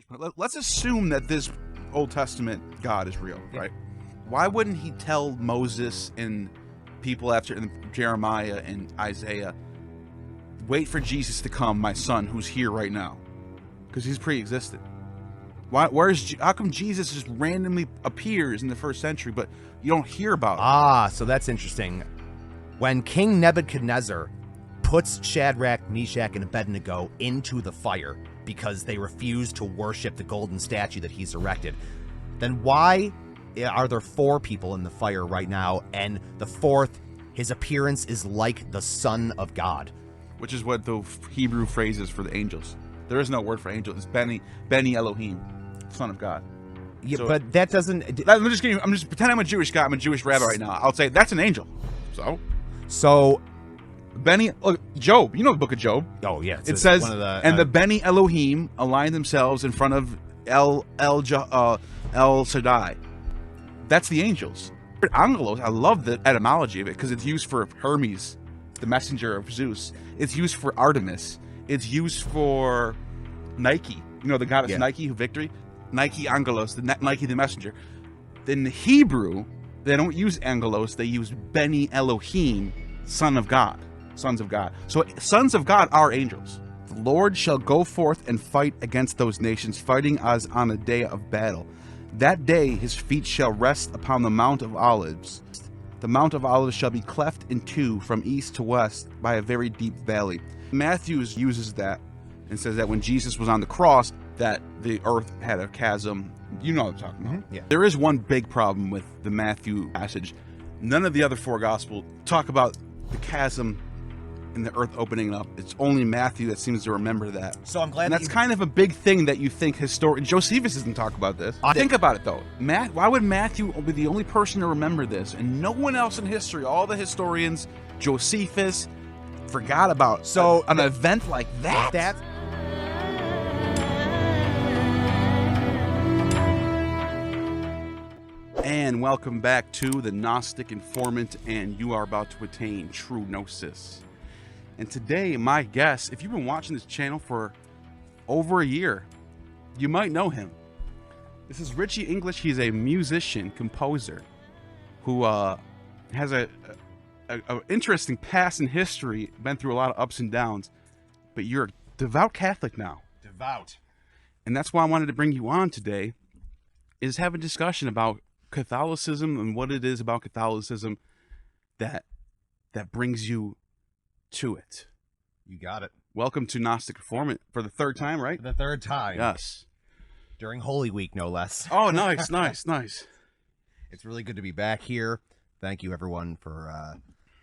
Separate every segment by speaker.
Speaker 1: let's assume that this Old Testament God is real, right? Why wouldn't he tell Moses and people after Jeremiah and Isaiah, wait for Jesus to come, my son, who's here right now? Because he's pre-existent. How come Jesus just randomly appears in the first century, but you don't hear about it?
Speaker 2: So that's interesting. When King Nebuchadnezzar puts Shadrach, Meshach, and Abednego into the fire because they refuse to worship the golden statue that he's erected, then why are there 4 people in the fire right now, and the 4th, his appearance is like the Son of God?
Speaker 1: Which is what the Hebrew phrase is for the angels. There is no word for angel. It's Beni Elohim, Son of God.
Speaker 2: Yeah,
Speaker 1: So,
Speaker 2: but that doesn't...
Speaker 1: I'm just pretending I'm a Jewish guy. I'm a Jewish rabbi right now. I'll say that's an angel. So Job, you know the book of Job.
Speaker 2: Oh yeah,
Speaker 1: it says, the Beni Elohim aligned themselves in front of El Shaddai. That's the angels. Angelos, I love the etymology of it because it's used for Hermes, the messenger of Zeus. It's used for Artemis. It's used for Nike. You know the goddess Nike, who victory. Nike Angelos, Nike the messenger. In the Hebrew, they don't use Angelos. They use Beni Elohim, Son of God. Sons of God. So sons of God are angels. The Lord shall go forth and fight against those nations, fighting as on a day of battle. That day his feet shall rest upon the Mount of Olives. The Mount of Olives shall be cleft in two from east to west by a very deep valley. Matthew uses that and says that when Jesus was on the cross, that the earth had a chasm. You know what I'm talking about.
Speaker 2: Yeah.
Speaker 1: There is one big problem with the Matthew passage. None of the other 4 gospels talk about the chasm and the earth opening up. It's only Matthew that seems to remember that.
Speaker 2: So I'm glad
Speaker 1: and that's kind of a big thing that you think Josephus doesn't talk about this. Think about it though. Why would Matthew be the only person to remember this and no one else in history, all the historians, Josephus, forgot about an event like that? And welcome back to the Gnostic Informant, and you are about to attain true gnosis. And today, my guest, if you've been watching this channel for over a year, you might know him. This is Richie English. He's a musician, composer, who has a interesting past in history, been through a lot of ups and downs, but you're a devout Catholic now.
Speaker 2: Devout.
Speaker 1: And that's why I wanted to bring you on today, is have a discussion about Catholicism and what it is about Catholicism that brings you to it.
Speaker 2: You got it.
Speaker 1: Welcome to Gnostic Informant for the 3rd time, right?
Speaker 2: The 3rd time.
Speaker 1: Yes.
Speaker 2: During Holy Week, no less.
Speaker 1: Oh, nice, nice.
Speaker 2: It's really good to be back here. Thank you, everyone, for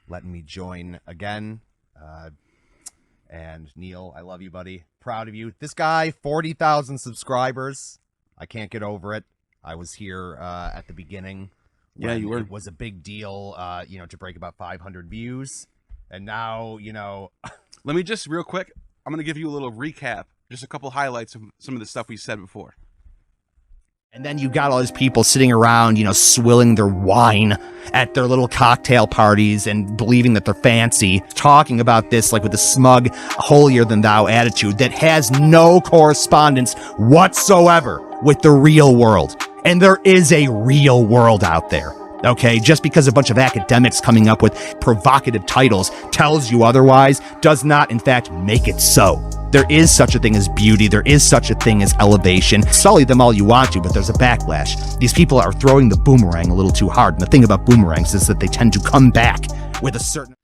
Speaker 2: letting me join again. And Neil, I love you, buddy. Proud of you. This guy, 40,000 subscribers. I can't get over it. I was here at the beginning.
Speaker 1: Yeah, you were.
Speaker 2: It was a big deal, to break about 500 views. And now,
Speaker 1: Let me just, real quick, I'm going to give you a little recap. Just a couple highlights of some of the stuff we said before.
Speaker 2: And then you got all these people sitting around, swilling their wine at their little cocktail parties and believing that they're fancy, talking about this like with a smug, holier-than-thou attitude that has no correspondence whatsoever with the real world. And there is a real world out there, okay? Just because a bunch of academics coming up with provocative titles tells you otherwise does not, in fact, make it so. There is such a thing as beauty. There is such a thing as elevation. Sully them all you want to, but there's a backlash. These people are throwing the boomerang a little too hard. And the thing about boomerangs is that they tend to come back with a certain...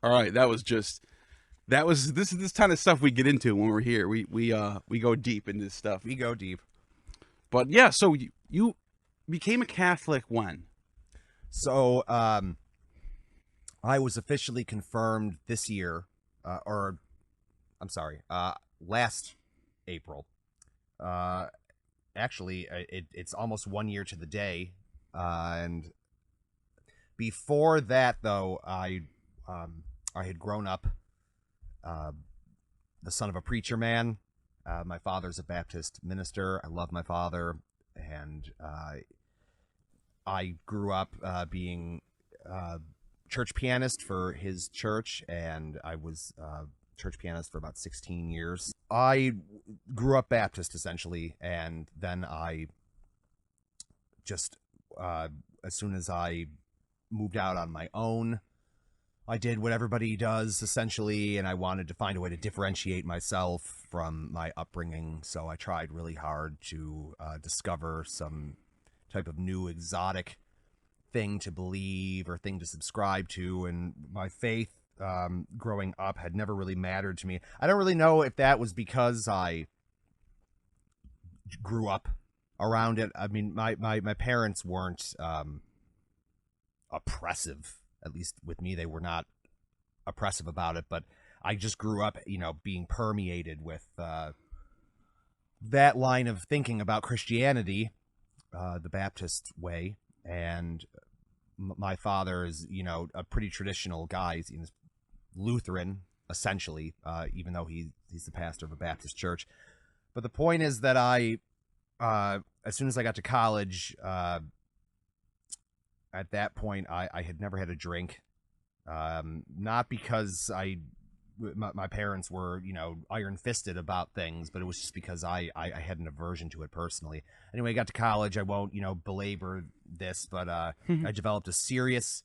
Speaker 1: All right, this is this kind of stuff we get into when we're here. We go deep into this stuff.
Speaker 2: We go deep.
Speaker 1: But yeah, so you became a Catholic when?
Speaker 2: So, I was officially confirmed this year, last April. Actually, it's almost 1 year to the day. And before that, though, I had grown up the son of a preacher man. My father's a Baptist minister. I love my father. And I grew up being church pianist for his church, and I was church pianist for about 16 years. I grew up Baptist, essentially, and then I just, as soon as I moved out on my own, I did what everybody does, essentially, and I wanted to find a way to differentiate myself from my upbringing, so I tried really hard to discover some type of new exotic thing to believe or thing to subscribe to, and my faith growing up had never really mattered to me. I don't really know if that was because I grew up around it. I mean, my parents weren't oppressive. At least with me, they were not oppressive about it, but I just grew up, being permeated with that line of thinking about Christianity, the Baptist way. And my father is, a pretty traditional guy. He's Lutheran, essentially, even though he's the pastor of a Baptist church. But the point is that as soon as I got to college, at that point, I had never had a drink. Not because my parents were, iron-fisted about things, but it was just because I had an aversion to it personally. Anyway, I got to college. I won't, belabor this, but I developed a serious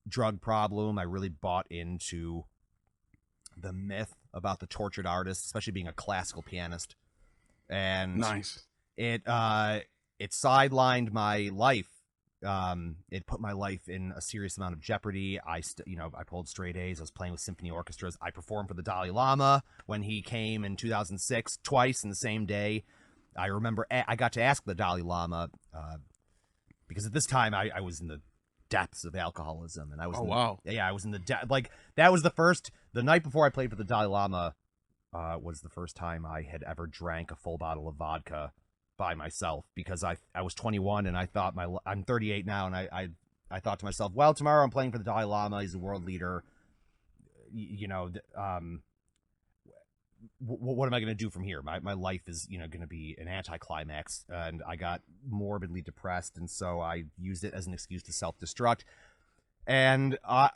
Speaker 2: drug problem. I really bought into the myth about the tortured artist, especially being a classical pianist. And
Speaker 1: nice.
Speaker 2: It sidelined my life. It put my life in a serious amount of jeopardy. I pulled straight A's. I was playing with symphony orchestras. I performed for the Dalai Lama when he came in 2006, twice in the same day. I remember I got to ask the Dalai Lama, because at this time I was in the depths of alcoholism, and I was I was in the that was the night before I played for the Dalai Lama, was the first time I had ever drank a full bottle of vodka by myself, because I was 21 and I thought I'm 38 now, and I thought to myself, well, tomorrow I'm playing for the Dalai Lama. He's a world leader. What am I going to do from here? My life is, going to be an anticlimax, and I got morbidly depressed, and so I used it as an excuse to self-destruct. And I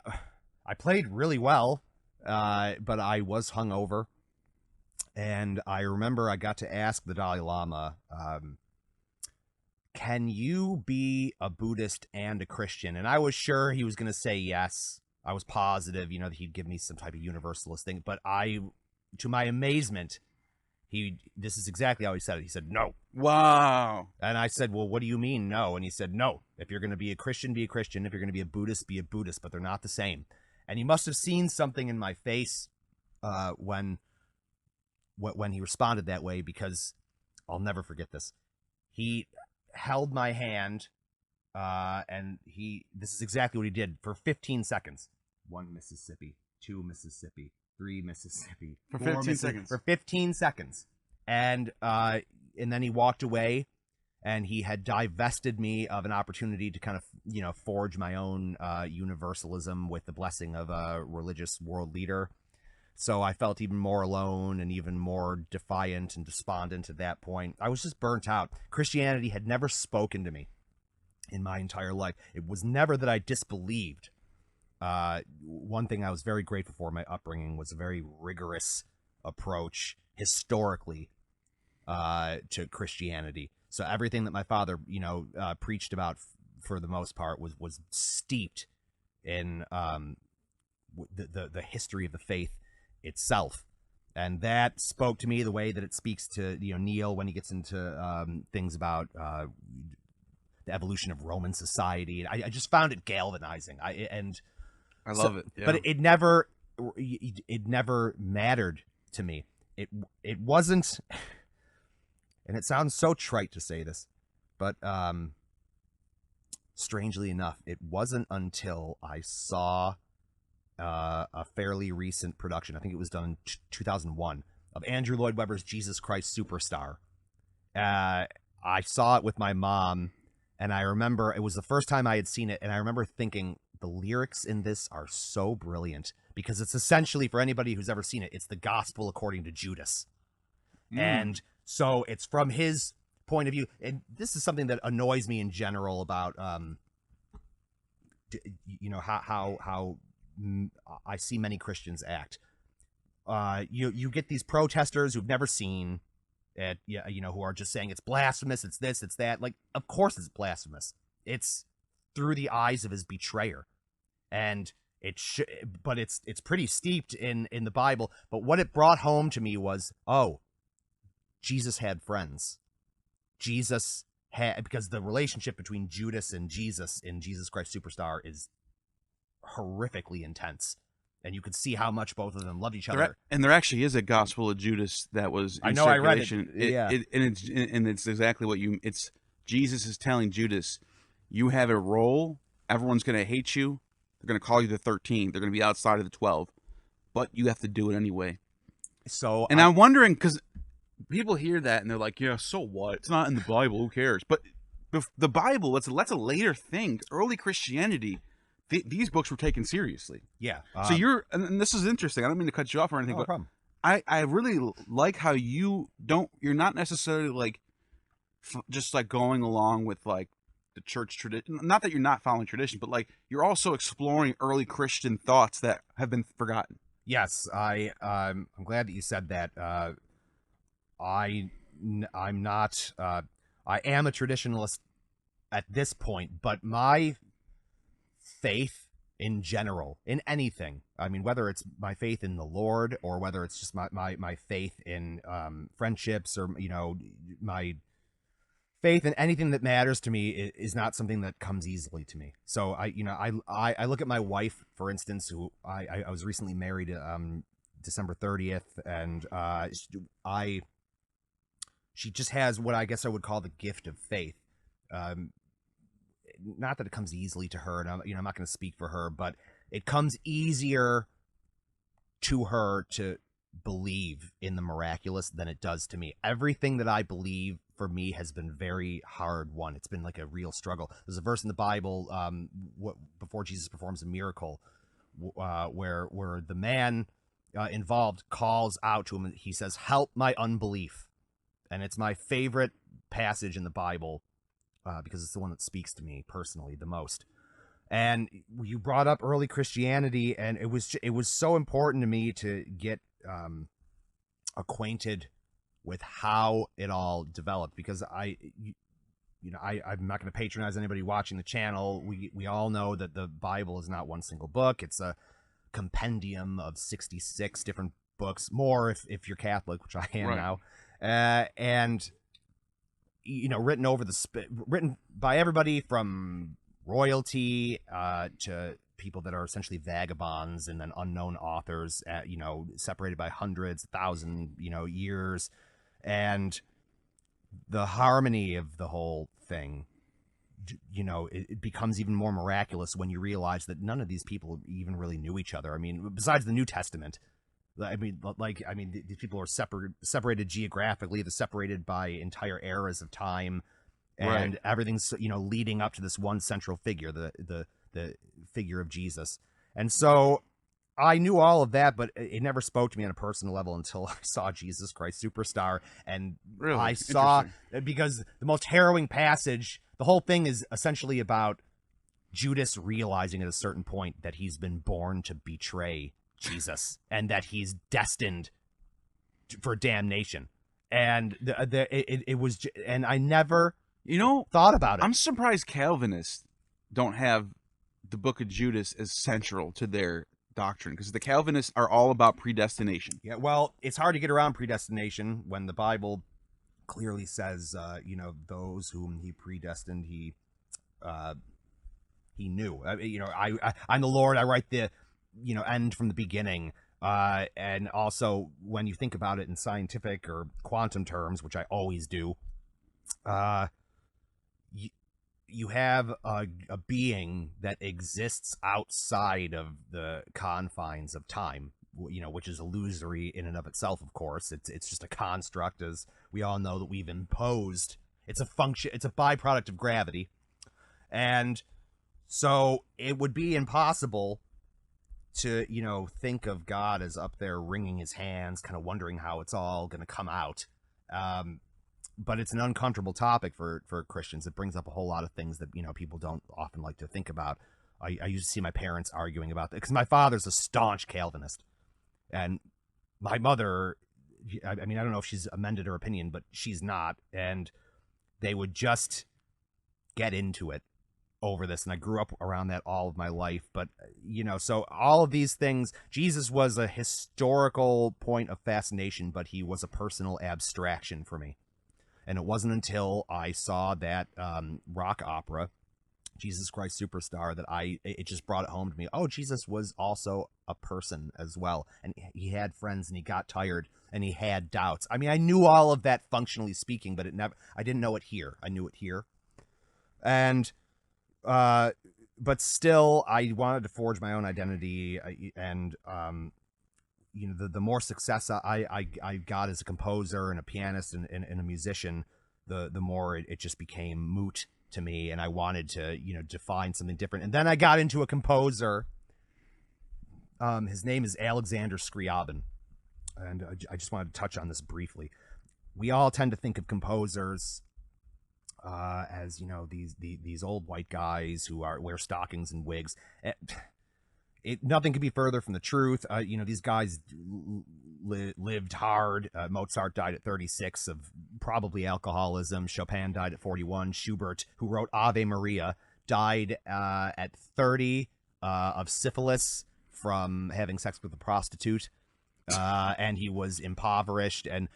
Speaker 2: played really well, but I was hungover. And I remember I got to ask the Dalai Lama, can you be a Buddhist and a Christian? And I was sure he was going to say yes. I was positive, that he'd give me some type of universalist thing. But to my amazement, this is exactly how he said it. He said, no.
Speaker 1: Wow.
Speaker 2: And I said, well, what do you mean no? And he said, no. If you're going to be a Christian, be a Christian. If you're going to be a Buddhist, be a Buddhist. But they're not the same. And he must have seen something in my face when he responded that way, because I'll never forget this. He held my hand, and this is exactly what he did for 15 seconds. 1 Mississippi, 2 Mississippi, 3 Mississippi.
Speaker 1: For 15 seconds.
Speaker 2: For 15 seconds. And then he walked away, and he had divested me of an opportunity to kind of, forge my own universalism with the blessing of a religious world leader. So I felt even more alone and even more defiant and despondent at that point. I was just burnt out. Christianity had never spoken to me in my entire life. It was never that I disbelieved. One thing I was very grateful for in my upbringing was a very rigorous approach historically to Christianity. So everything that my father, preached about for the most part was steeped in the history of the faith itself. And that spoke to me the way that it speaks to Neil when he gets into things about the evolution of Roman society. I just found it galvanizing. I
Speaker 1: love it. Yeah.
Speaker 2: But it never mattered to me. It wasn't, and it sounds so trite to say this, but strangely enough, it wasn't until I saw a fairly recent production, I think it was done in 2001, of Andrew Lloyd Webber's Jesus Christ Superstar. I saw it with my mom, and I remember it was the first time I had seen it, and I remember thinking, the lyrics in this are so brilliant, because it's essentially, for anybody who's ever seen it, it's the gospel according to Judas. And so it's from his point of view, and this is something that annoys me in general about how I see many Christians act. you get these protesters who've never seen it, who are just saying it's blasphemous, it's this, it's that. Like, of course it's blasphemous. It's through the eyes of his betrayer, and but it's pretty steeped in the Bible. But what it brought home to me was, oh, Jesus had friends. Jesus had, because the relationship between Judas and Jesus in Jesus Christ Superstar is horrifically intense. And you could see how much both of them loved each other.
Speaker 1: And there actually is a Gospel of Judas that was in
Speaker 2: I
Speaker 1: circulation.
Speaker 2: read it. Yeah.
Speaker 1: And it's exactly what it's Jesus is telling Judas, you have a role. Everyone's going to hate you. They're going to call you the 13. They're going to be outside of the 12. But you have to do it anyway.
Speaker 2: So,
Speaker 1: and I'm wondering, because people hear that and they're like, yeah, so what? It's not in the Bible. Who cares? But the Bible, that's a later thing. Early Christianity, these books were taken seriously.
Speaker 2: Yeah.
Speaker 1: So and this is interesting. I don't mean to cut you off or anything,
Speaker 2: no problem.
Speaker 1: I really like how you're not necessarily like just like going along with like the church tradition. Not that you're not following tradition, but like you're also exploring early Christian thoughts that have been forgotten.
Speaker 2: Yes, I'm glad that you said that. I'm not. I am a traditionalist at this point, but my faith in general, in anything, I mean, whether it's my faith in the Lord or whether it's just my faith in friendships, or my faith in anything that matters to me is not something that comes easily to me. So I look at my wife, for instance, who I was recently married December 30th, and she just has what I guess I would call the gift of faith. Not that it comes easily to her, and I'm not going to speak for her, but it comes easier to her to believe in the miraculous than it does to me. Everything that I believe for me has been very hard won. It's been like a real struggle. There's a verse in the Bible before Jesus performs a miracle where the man involved calls out to him, and he says, "Help my unbelief." And it's my favorite passage in the Bible because it's the one that speaks to me personally the most. And you brought up early Christianity, and it was so important to me to get acquainted with how it all developed, because I'm not going to patronize anybody watching the channel. We all know that the Bible is not one single book. It's a compendium of 66 different books, more if you're Catholic, which I am now. And written by everybody from royalty to people that are essentially vagabonds, and then unknown authors, separated by hundreds, 1,000, years. And the harmony of the whole thing, it becomes even more miraculous when you realize that none of these people even really knew each other. I mean, besides the New Testament, these people are separated geographically. They're separated by entire eras of time, and everything's leading up to this one central figure, the figure of Jesus. And so I knew all of that, but it never spoke to me on a personal level until I saw Jesus Christ Superstar, and
Speaker 1: really?
Speaker 2: I saw, because the most harrowing passage, the whole thing is essentially about Judas realizing at a certain point that he's been born to betray Jesus, and that he's destined for damnation. And it was, and I never thought about it.
Speaker 1: I'm surprised Calvinists don't have the Book of Judas as central to their doctrine, because the Calvinists are all about predestination.
Speaker 2: Yeah, well, it's hard to get around predestination when the Bible clearly says, those whom he predestined, he knew. I'm the Lord. I write the end from the beginning. And also, when you think about it in scientific or quantum terms, which I always do, you have a being that exists outside of the confines of time, which is illusory in and of itself, of course. It's just a construct, as we all know, that we've imposed. It's a function, it's a byproduct of gravity. And so it would be impossible to, think of God as up there wringing his hands, kind of wondering how it's all going to come out. But it's an uncomfortable topic for Christians. It brings up a whole lot of things that, people don't often like to think about. I used to see my parents arguing about that, because my father's a staunch Calvinist. And my mother, I mean, I don't know if she's amended her opinion, but she's not. And they would just get into it over this. And I grew up around that all of my life. But, so all of these things, Jesus was a historical point of fascination, but he was a personal abstraction for me. And it wasn't until I saw that rock opera, Jesus Christ Superstar, that it just brought it home to me. Oh, Jesus was also a person as well. And he had friends, and he got tired, and he had doubts. I mean, I knew all of that functionally speaking, but I didn't know it here. I knew it here. And, but still, I wanted to forge my own identity. And, the more success I got as a composer and a pianist and a musician, the more it just became moot to me, and I wanted to define something different. And then I got into a composer. His name is Alexander Scriabin, and I just wanted to touch on this briefly. We all tend to think of composers as these old white guys who wear stockings and wigs. Nothing could be further from the truth. These guys lived hard. Mozart died at 36 of probably alcoholism. Chopin died at 41. Schubert, who wrote Ave Maria, died at 30 of syphilis from having sex with a prostitute. And he was impoverished. And,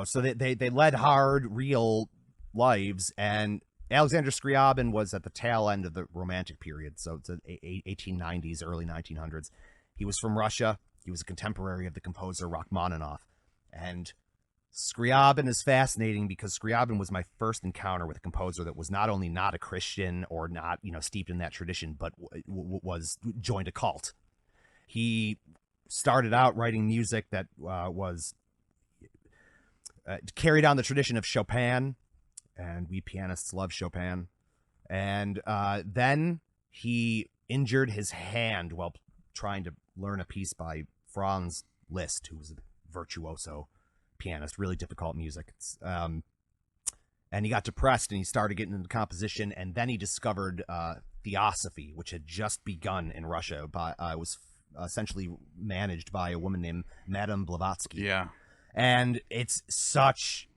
Speaker 2: so they led hard, real lives. And Alexander Scriabin was at the tail end of the Romantic period, so it's the 1890s, early 1900s. He was from Russia. He was a contemporary of the composer Rachmaninoff. And Scriabin is fascinating because Scriabin was my first encounter with a composer that was not only not a Christian or not, steeped in that tradition, but was joined a cult. He started out writing music that was carried on the tradition of Chopin. And we pianists love Chopin. And then he injured his hand while trying to learn a piece by Franz Liszt, who was a virtuoso pianist, really difficult music. And he got depressed, and he started getting into composition. And then he discovered theosophy, which had just begun in Russia. It was essentially managed by a woman named Madame Blavatsky.
Speaker 1: Yeah.
Speaker 2: And it's such...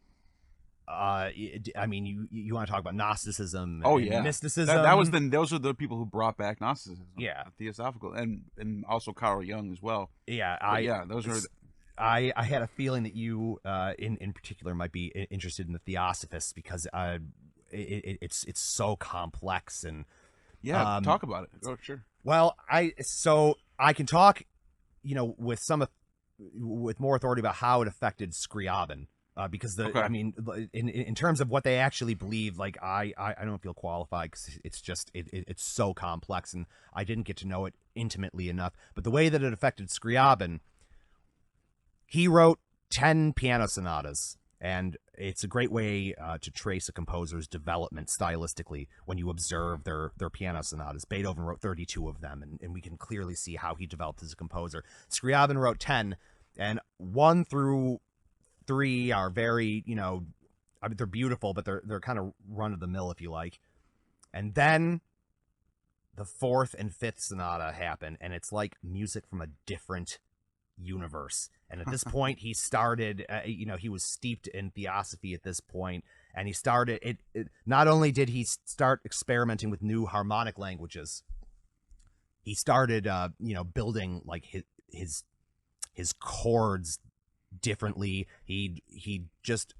Speaker 2: you want to talk about Gnosticism?
Speaker 1: Oh,
Speaker 2: and
Speaker 1: yeah,
Speaker 2: mysticism.
Speaker 1: Those are the people who brought back Gnosticism.
Speaker 2: Yeah,
Speaker 1: theosophical, and also Carl Jung as well.
Speaker 2: Yeah, I had a feeling that you, in particular, might be interested in the Theosophists because it's so complex and
Speaker 1: talk about it. Oh, sure.
Speaker 2: Well, I can talk, with more authority about how it affected Scriabin. Because in terms of what they actually believe, like I don't feel qualified because it's just it's so complex, and I didn't get to know it intimately enough. But the way that it affected Scriabin, he wrote 10 piano sonatas, and it's a great way to trace a composer's development stylistically when you observe their piano sonatas. Beethoven wrote 32 of them, and we can clearly see how he developed as a composer. Scriabin wrote 10, and 1 through 3 are very, they're beautiful, but they're kind of run of the mill, if you like. And then the 4th and 5th sonata happen, and it's like music from a different universe. And at this point, he started, he was steeped in theosophy at this point, and he started not only did he start experimenting with new harmonic languages, he started, building like his chords differently. He just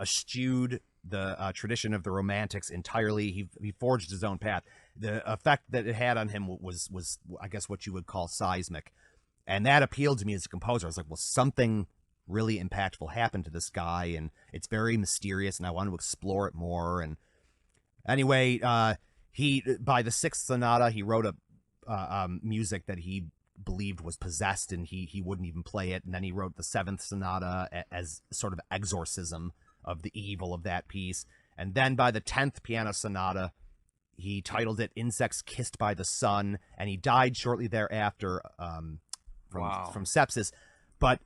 Speaker 2: eschewed the tradition of the Romantics entirely. He forged his own path. The effect that it had on him was I guess what you would call seismic, and that appealed to me as a composer. I was like, well, something really impactful happened to this guy, and it's very mysterious, and I want to explore it more. And anyway, he by the 6th sonata, he wrote a music that he believed was possessed, and he wouldn't even play it. And then he wrote the 7th sonata as sort of exorcism of the evil of that piece. And then by the 10th piano sonata, he titled it Insects Kissed by the Sun, and he died shortly thereafter from sepsis. But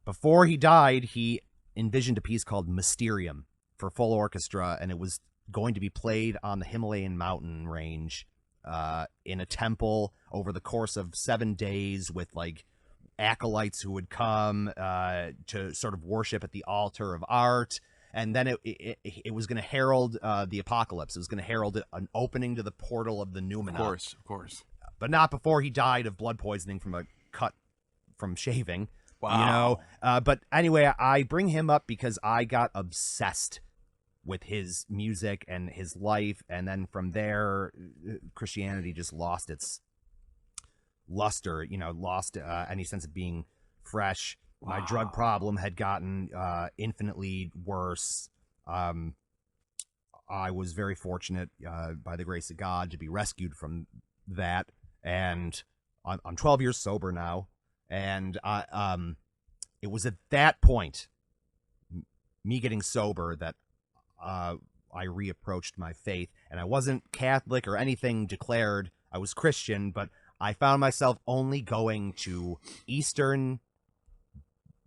Speaker 2: before he died, he envisioned a piece called Mysterium for full orchestra, and it was going to be played on the Himalayan mountain range in a temple over the course of 7 days with like acolytes who would come to sort of worship at the altar of art. And then it was going to herald the apocalypse. It was going to herald an opening to the portal of the Numina.
Speaker 1: Of course.
Speaker 2: But not before he died of blood poisoning from a cut from shaving.
Speaker 1: Wow.
Speaker 2: You know? But anyway, I bring him up because I got obsessed with his music and his life. And then from there, Christianity just lost its luster, you know, lost any sense of being fresh. My drug problem had gotten infinitely worse. I was very fortunate, by the grace of God, to be rescued from that. And I'm 12 years sober now. And it was at that point, me getting sober, that I reapproached my faith. And I wasn't Catholic or anything declared. I was Christian, but I found myself only going to Eastern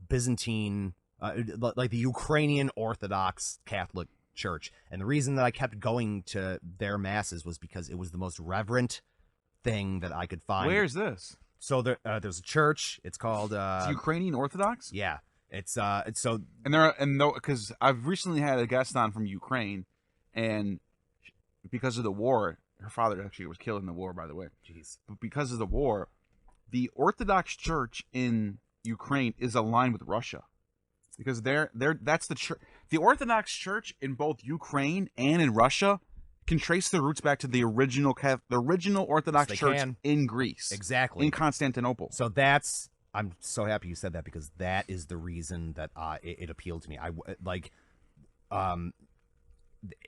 Speaker 2: Byzantine, like the Ukrainian Orthodox Catholic Church. And the reason that I kept going to their masses was because it was the most reverent thing that I could find.
Speaker 1: Where's this?
Speaker 2: So there's a church. It's called
Speaker 1: It's Ukrainian Orthodox?
Speaker 2: Yeah. It's so,
Speaker 1: And because I've recently had a guest on from Ukraine, and because of the war, her father actually was killed in the war, by the way.
Speaker 2: jeez.
Speaker 1: But because of the war, the Orthodox Church in Ukraine is aligned with Russia, because that's the church. The Orthodox Church in both Ukraine and in Russia can trace their roots back to the original Orthodox Church in Greece,
Speaker 2: Exactly.
Speaker 1: in Constantinople.
Speaker 2: So I'm so happy you said that, because that is the reason that it appealed to me.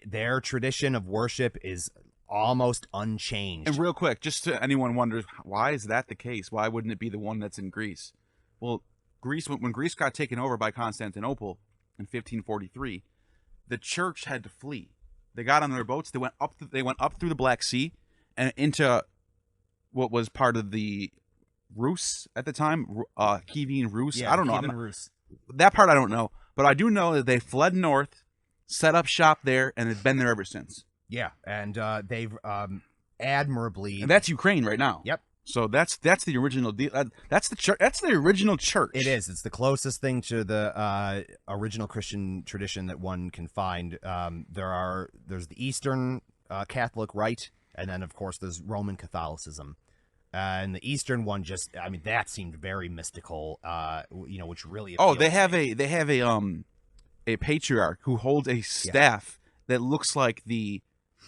Speaker 2: Their tradition of worship is almost unchanged.
Speaker 1: And real quick, just to anyone wonders, why is that the case? Why wouldn't it be the one that's in Greece? Well, when Greece got taken over by Constantinople in 1543, the church had to flee. They got on their boats. They went up through the Black Sea and into what was part of the Rus at the time, Kievan Rus.
Speaker 2: Yeah,
Speaker 1: I don't know.
Speaker 2: Kievan Rus.
Speaker 1: That part I don't know, but I do know that they fled north, set up shop there, and have been there ever since.
Speaker 2: Yeah, and they've admirably.
Speaker 1: And that's Ukraine right now.
Speaker 2: Yep.
Speaker 1: So that's the original deal. That's the church. That's the original church.
Speaker 2: It is. It's the closest thing to the original Christian tradition that one can find. There's the Eastern Catholic Rite, and then of course there's Roman Catholicism. And the Eastern one that seemed very mystical. Which really.
Speaker 1: They have a patriarch who holds a staff that looks like the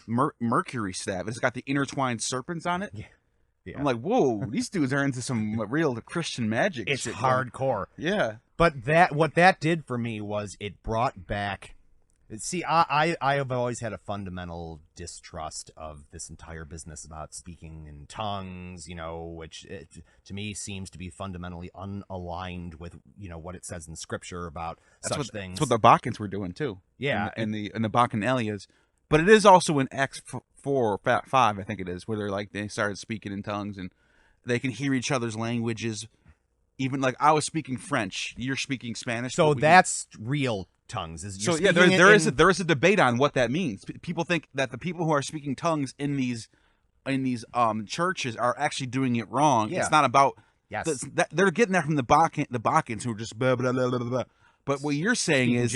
Speaker 1: Mercury staff. It's got the intertwined serpents on it.
Speaker 2: Yeah. Yeah.
Speaker 1: I'm like, whoa, these dudes are into some real Christian magic.
Speaker 2: It's
Speaker 1: shit,
Speaker 2: hardcore.
Speaker 1: Yeah.
Speaker 2: But what that did for me was it brought back. See, I have always had a fundamental distrust of this entire business about speaking in tongues, which to me seems to be fundamentally unaligned with, what it says in Scripture about such things.
Speaker 1: That's what the Bacchans were doing too.
Speaker 2: Yeah,
Speaker 1: in the Bacchanalias. But it is also in Acts 4 or 5, I think it is, where they started speaking in tongues and they can hear each other's languages. Even I was speaking French, you're speaking Spanish.
Speaker 2: So that's real tongues.
Speaker 1: There is a debate on what that means. People think that the people who are speaking tongues in these churches are actually doing it wrong.
Speaker 2: Yeah.
Speaker 1: It's not about.
Speaker 2: Yes.
Speaker 1: They're getting that from the Bacchans who are just blah blah blah blah blah. But what you're saying is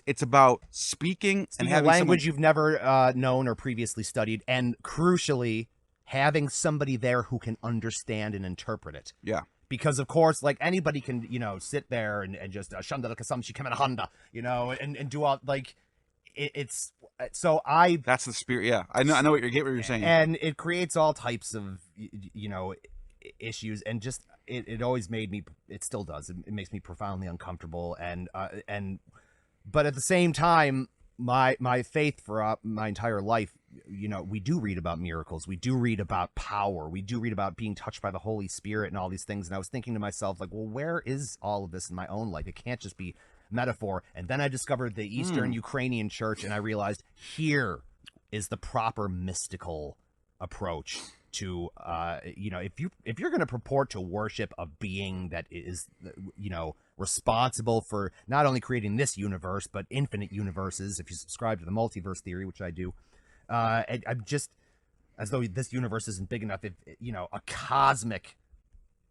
Speaker 1: it's about speaking and having
Speaker 2: a language you've never known or previously studied, and crucially, having somebody there who can understand and interpret it.
Speaker 1: Yeah.
Speaker 2: Because of course, anybody can, sit there and just Shandala Kasam Shikam Honda, and do all it's so
Speaker 1: that's the spirit. Yeah, I know what you're saying,
Speaker 2: and it creates all types of issues, and just it always made me. It still does. It makes me profoundly uncomfortable, but at the same time, my faith for my entire life. We do read about miracles. We do read about power. We do read about being touched by the Holy Spirit and all these things. And I was thinking to myself, well, where is all of this in my own life? It can't just be metaphor. And then I discovered the Eastern Ukrainian church, and I realized here is the proper mystical approach to, if you're going to purport to worship a being that is, responsible for not only creating this universe, but infinite universes, if you subscribe to the multiverse theory, which I do, I'm just as though this universe isn't big enough. A cosmic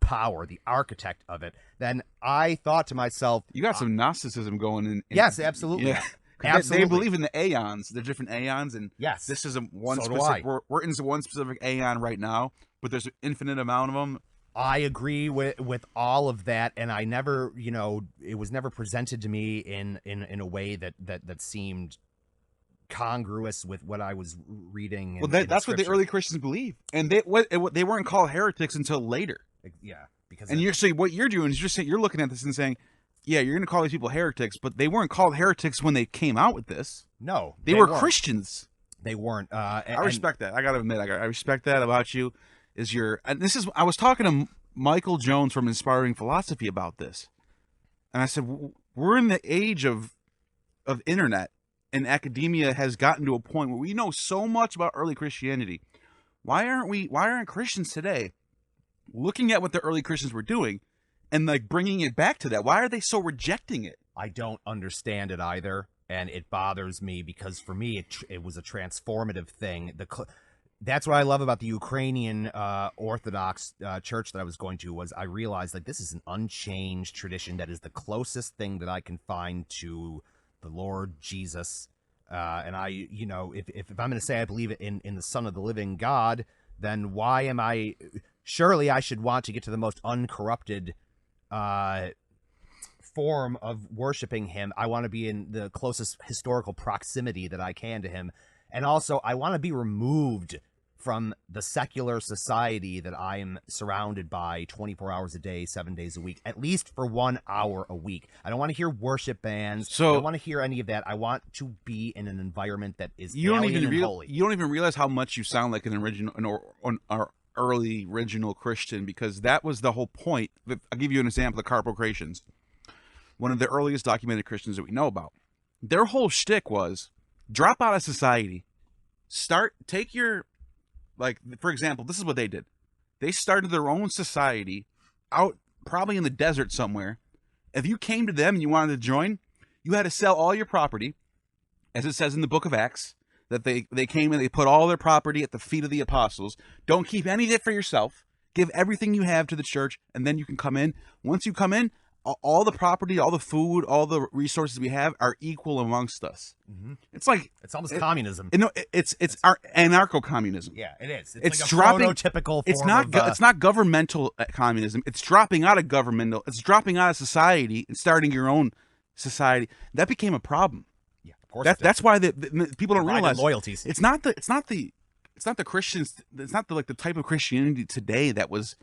Speaker 2: power, the architect of it, then I thought to myself,
Speaker 1: You got some Gnosticism going in.
Speaker 2: yes, absolutely.
Speaker 1: Yeah.
Speaker 2: Absolutely.
Speaker 1: They believe in the aeons, the different aeons, and
Speaker 2: yes,
Speaker 1: this is one
Speaker 2: So do
Speaker 1: specific.
Speaker 2: I.
Speaker 1: We're in one specific aeon right now, but there's an infinite amount of them.
Speaker 2: I agree with all of that, and I never, it was never presented to me in a way that seemed congruous with what I was reading.
Speaker 1: Well, that's what the early Christians believe, and they weren't called heretics until later.
Speaker 2: Yeah, because
Speaker 1: what you're doing is you're looking at this and saying, yeah, you're going to call these people heretics, but they weren't called heretics when they came out with this.
Speaker 2: No,
Speaker 1: they were
Speaker 2: weren't.
Speaker 1: Christians.
Speaker 2: They weren't.
Speaker 1: I respect that. I got to admit, I respect that about you. I was talking to Michael Jones from Inspiring Philosophy about this, and I said, we're in the age of internet, and academia has gotten to a point where we know so much about early Christianity. Why aren't Christians today looking at what the early Christians were doing and like bringing it back to that? Why are they so rejecting it?
Speaker 2: I don't understand it either, and it bothers me because for me it was a transformative thing. That's what I love about the Ukrainian Orthodox church that I was going to, was I realized like this is an unchanged tradition that is the closest thing that I can find to the Lord Jesus. And I, if I'm going to say I believe in the Son of the living God, then why am I, surely I should want to get to the most uncorrupted form of worshiping him. I want to be in the closest historical proximity that I can to him. And also I want to be removed from the secular society that I am surrounded by 24 hours a day, 7 days a week, at least for 1 hour a week. I don't want to hear worship bands. I don't want to hear any of that. I want to be in an environment that is alien and holy.
Speaker 1: You don't even realize how much you sound like our early original Christian, because that was the whole point. I'll give you an example, the Carpocratians, one of the earliest documented Christians that we know about. Their whole shtick was drop out of society, for example, this is what they did. They started their own society out probably in the desert somewhere. If you came to them and you wanted to join, you had to sell all your property, as it says in the book of Acts, that they came and they put all their property at the feet of the apostles. Don't keep any of it for yourself. Give everything you have to the church, and then you can come in. Once you come in, all the property, all the food, all the resources we have are equal amongst us.
Speaker 2: Mm-hmm.
Speaker 1: It's like
Speaker 2: it's almost communism.
Speaker 1: No, it's anarcho-communism.
Speaker 2: Yeah, it is.
Speaker 1: It's
Speaker 2: like a
Speaker 1: dropping.
Speaker 2: Prototypical.
Speaker 1: It's not governmental communism. It's dropping out of governmental. It's dropping out of society and starting your own society. That became a problem.
Speaker 2: Yeah, of course.
Speaker 1: That's why the people don't realize
Speaker 2: loyalties.
Speaker 1: It's not the Christians. It's not the type of Christianity today that was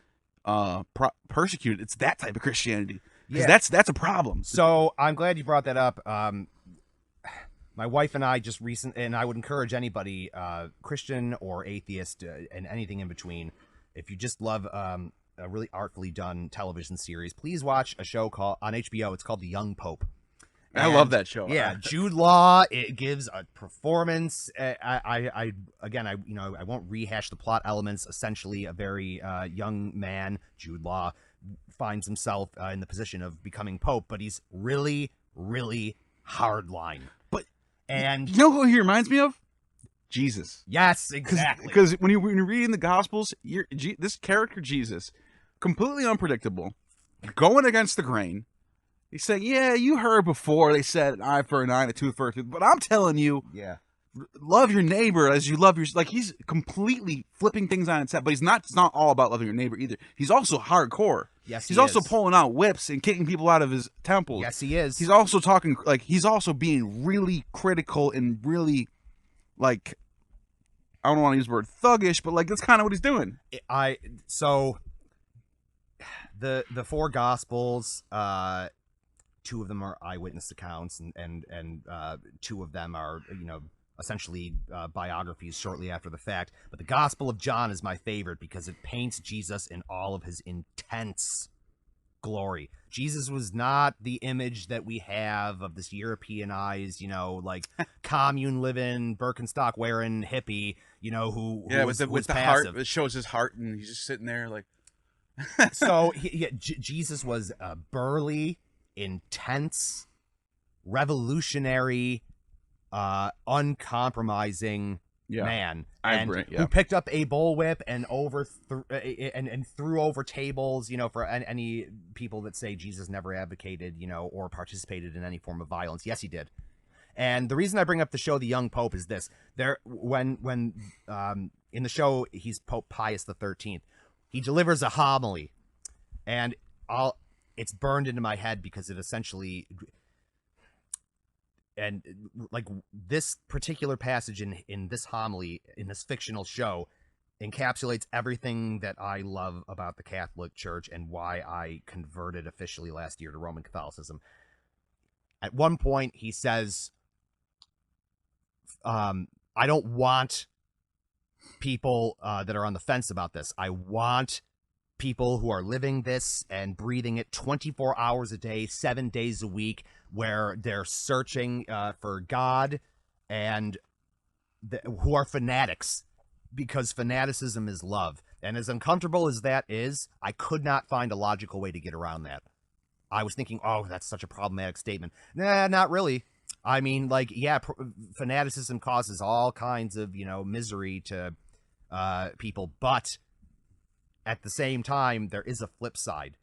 Speaker 1: persecuted. It's that type of Christianity. Yeah, that's a problem.
Speaker 2: So I'm glad you brought that up. My wife and I and I would encourage anybody, Christian or atheist, and anything in between, if you just love a really artfully done television series, please watch a show on HBO. It's called The Young Pope.
Speaker 1: I love that show.
Speaker 2: Yeah, Jude Law. It gives a performance. I won't rehash the plot elements. Essentially, a very young man, Jude Law, finds himself in the position of becoming Pope, but he's really, really hardline. And
Speaker 1: you know who he reminds me of? Jesus.
Speaker 2: Yes, exactly.
Speaker 1: Because when you're reading the Gospels, this character Jesus, completely unpredictable, going against the grain. He's saying, yeah, you heard before they said an eye for an eye and a tooth for a tooth, but I'm telling you, love your neighbor as you love your. Like, he's completely flipping things on its head, but it's not all about loving your neighbor either. He's also hardcore.
Speaker 2: Yes,
Speaker 1: he's also pulling out whips and kicking people out of his temples.
Speaker 2: Yes, he is.
Speaker 1: He's also talking, like, he's also being really critical and really, like, I don't want to use the word thuggish, but like that's kind of what he's doing.
Speaker 2: So the four Gospels, two of them are eyewitness accounts, and two of them are essentially biographies shortly after the fact. But the Gospel of John is my favorite because it paints Jesus in all of his intense glory. Jesus was not the image that we have of this Europeanized, like commune living, Birkenstock wearing hippie, who
Speaker 1: with the
Speaker 2: passive.
Speaker 1: heart. It shows his heart, and he's just sitting there like.
Speaker 2: So Jesus was burly, intense, revolutionary, uncompromising. man,
Speaker 1: I
Speaker 2: and
Speaker 1: agree,
Speaker 2: who picked up a bullwhip and and threw over tables, for any people that say Jesus never advocated, or participated in any form of violence. Yes, he did. And the reason I bring up the show The Young Pope is this: when in the show he's Pope Pius XIII, he delivers a homily, and it's burned into my head because it essentially, and like this particular passage in this homily in this fictional show encapsulates everything that I love about the Catholic Church and why I converted officially last year to Roman Catholicism. At one point, he says, I don't want people that are on the fence about this. I want people who are living this and breathing it 24 hours a day, 7 days a week, where they're searching for God, and who are fanatics, because fanaticism is love. And as uncomfortable as that is, I could not find a logical way to get around that. I was thinking, oh, that's such a problematic statement. Nah, not really. I mean, like, yeah, fanaticism causes all kinds of, misery to people, but at the same time, there is a flip side,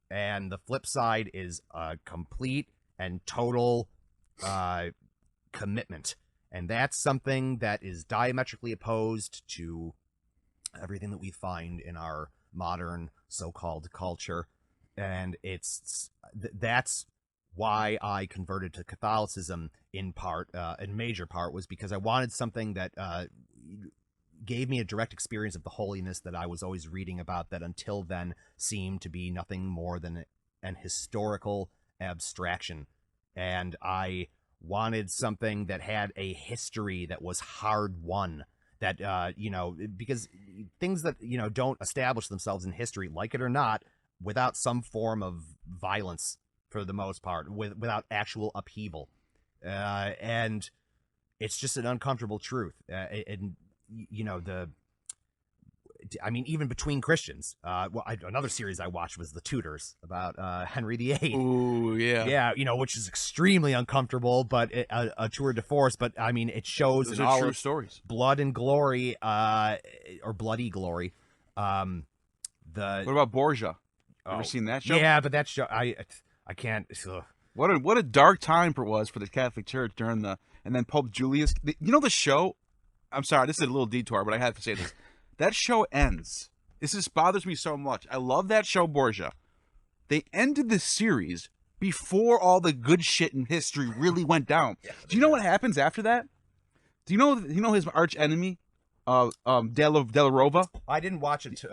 Speaker 2: and the flip side is a complete and total commitment, and that's something that is diametrically opposed to everything that we find in our modern so-called culture, and that's why I converted to Catholicism in major part, was because I wanted something that gave me a direct experience of the holiness that I was always reading about, that until then seemed to be nothing more than an historical abstraction. And I wanted something that had a history that was hard won, that, because things that, don't establish themselves in history, like it or not, without some form of violence, for the most part, without actual upheaval. And it's just an uncomfortable truth. And, even between Christians. Another series I watched was The Tudors, about Henry VIII.
Speaker 1: Ooh, yeah.
Speaker 2: Yeah, which is extremely uncomfortable, but a tour de force. But, it shows
Speaker 1: Those
Speaker 2: in
Speaker 1: are
Speaker 2: all
Speaker 1: true
Speaker 2: its
Speaker 1: stories.
Speaker 2: blood and glory, or bloody glory.
Speaker 1: What about Borgia? Ever seen that show?
Speaker 2: Yeah, but that show, I can't. Ugh.
Speaker 1: What a dark time it was for the Catholic Church and then Pope Julius. The show. I'm sorry, this is a little detour, but I have to say this. That show ends. This just bothers me so much. I love that show, Borgia. They ended the series before all the good shit in history really went down. Do you know what happens after that? Do you know his arch enemy, Della Rova?
Speaker 2: I didn't watch it.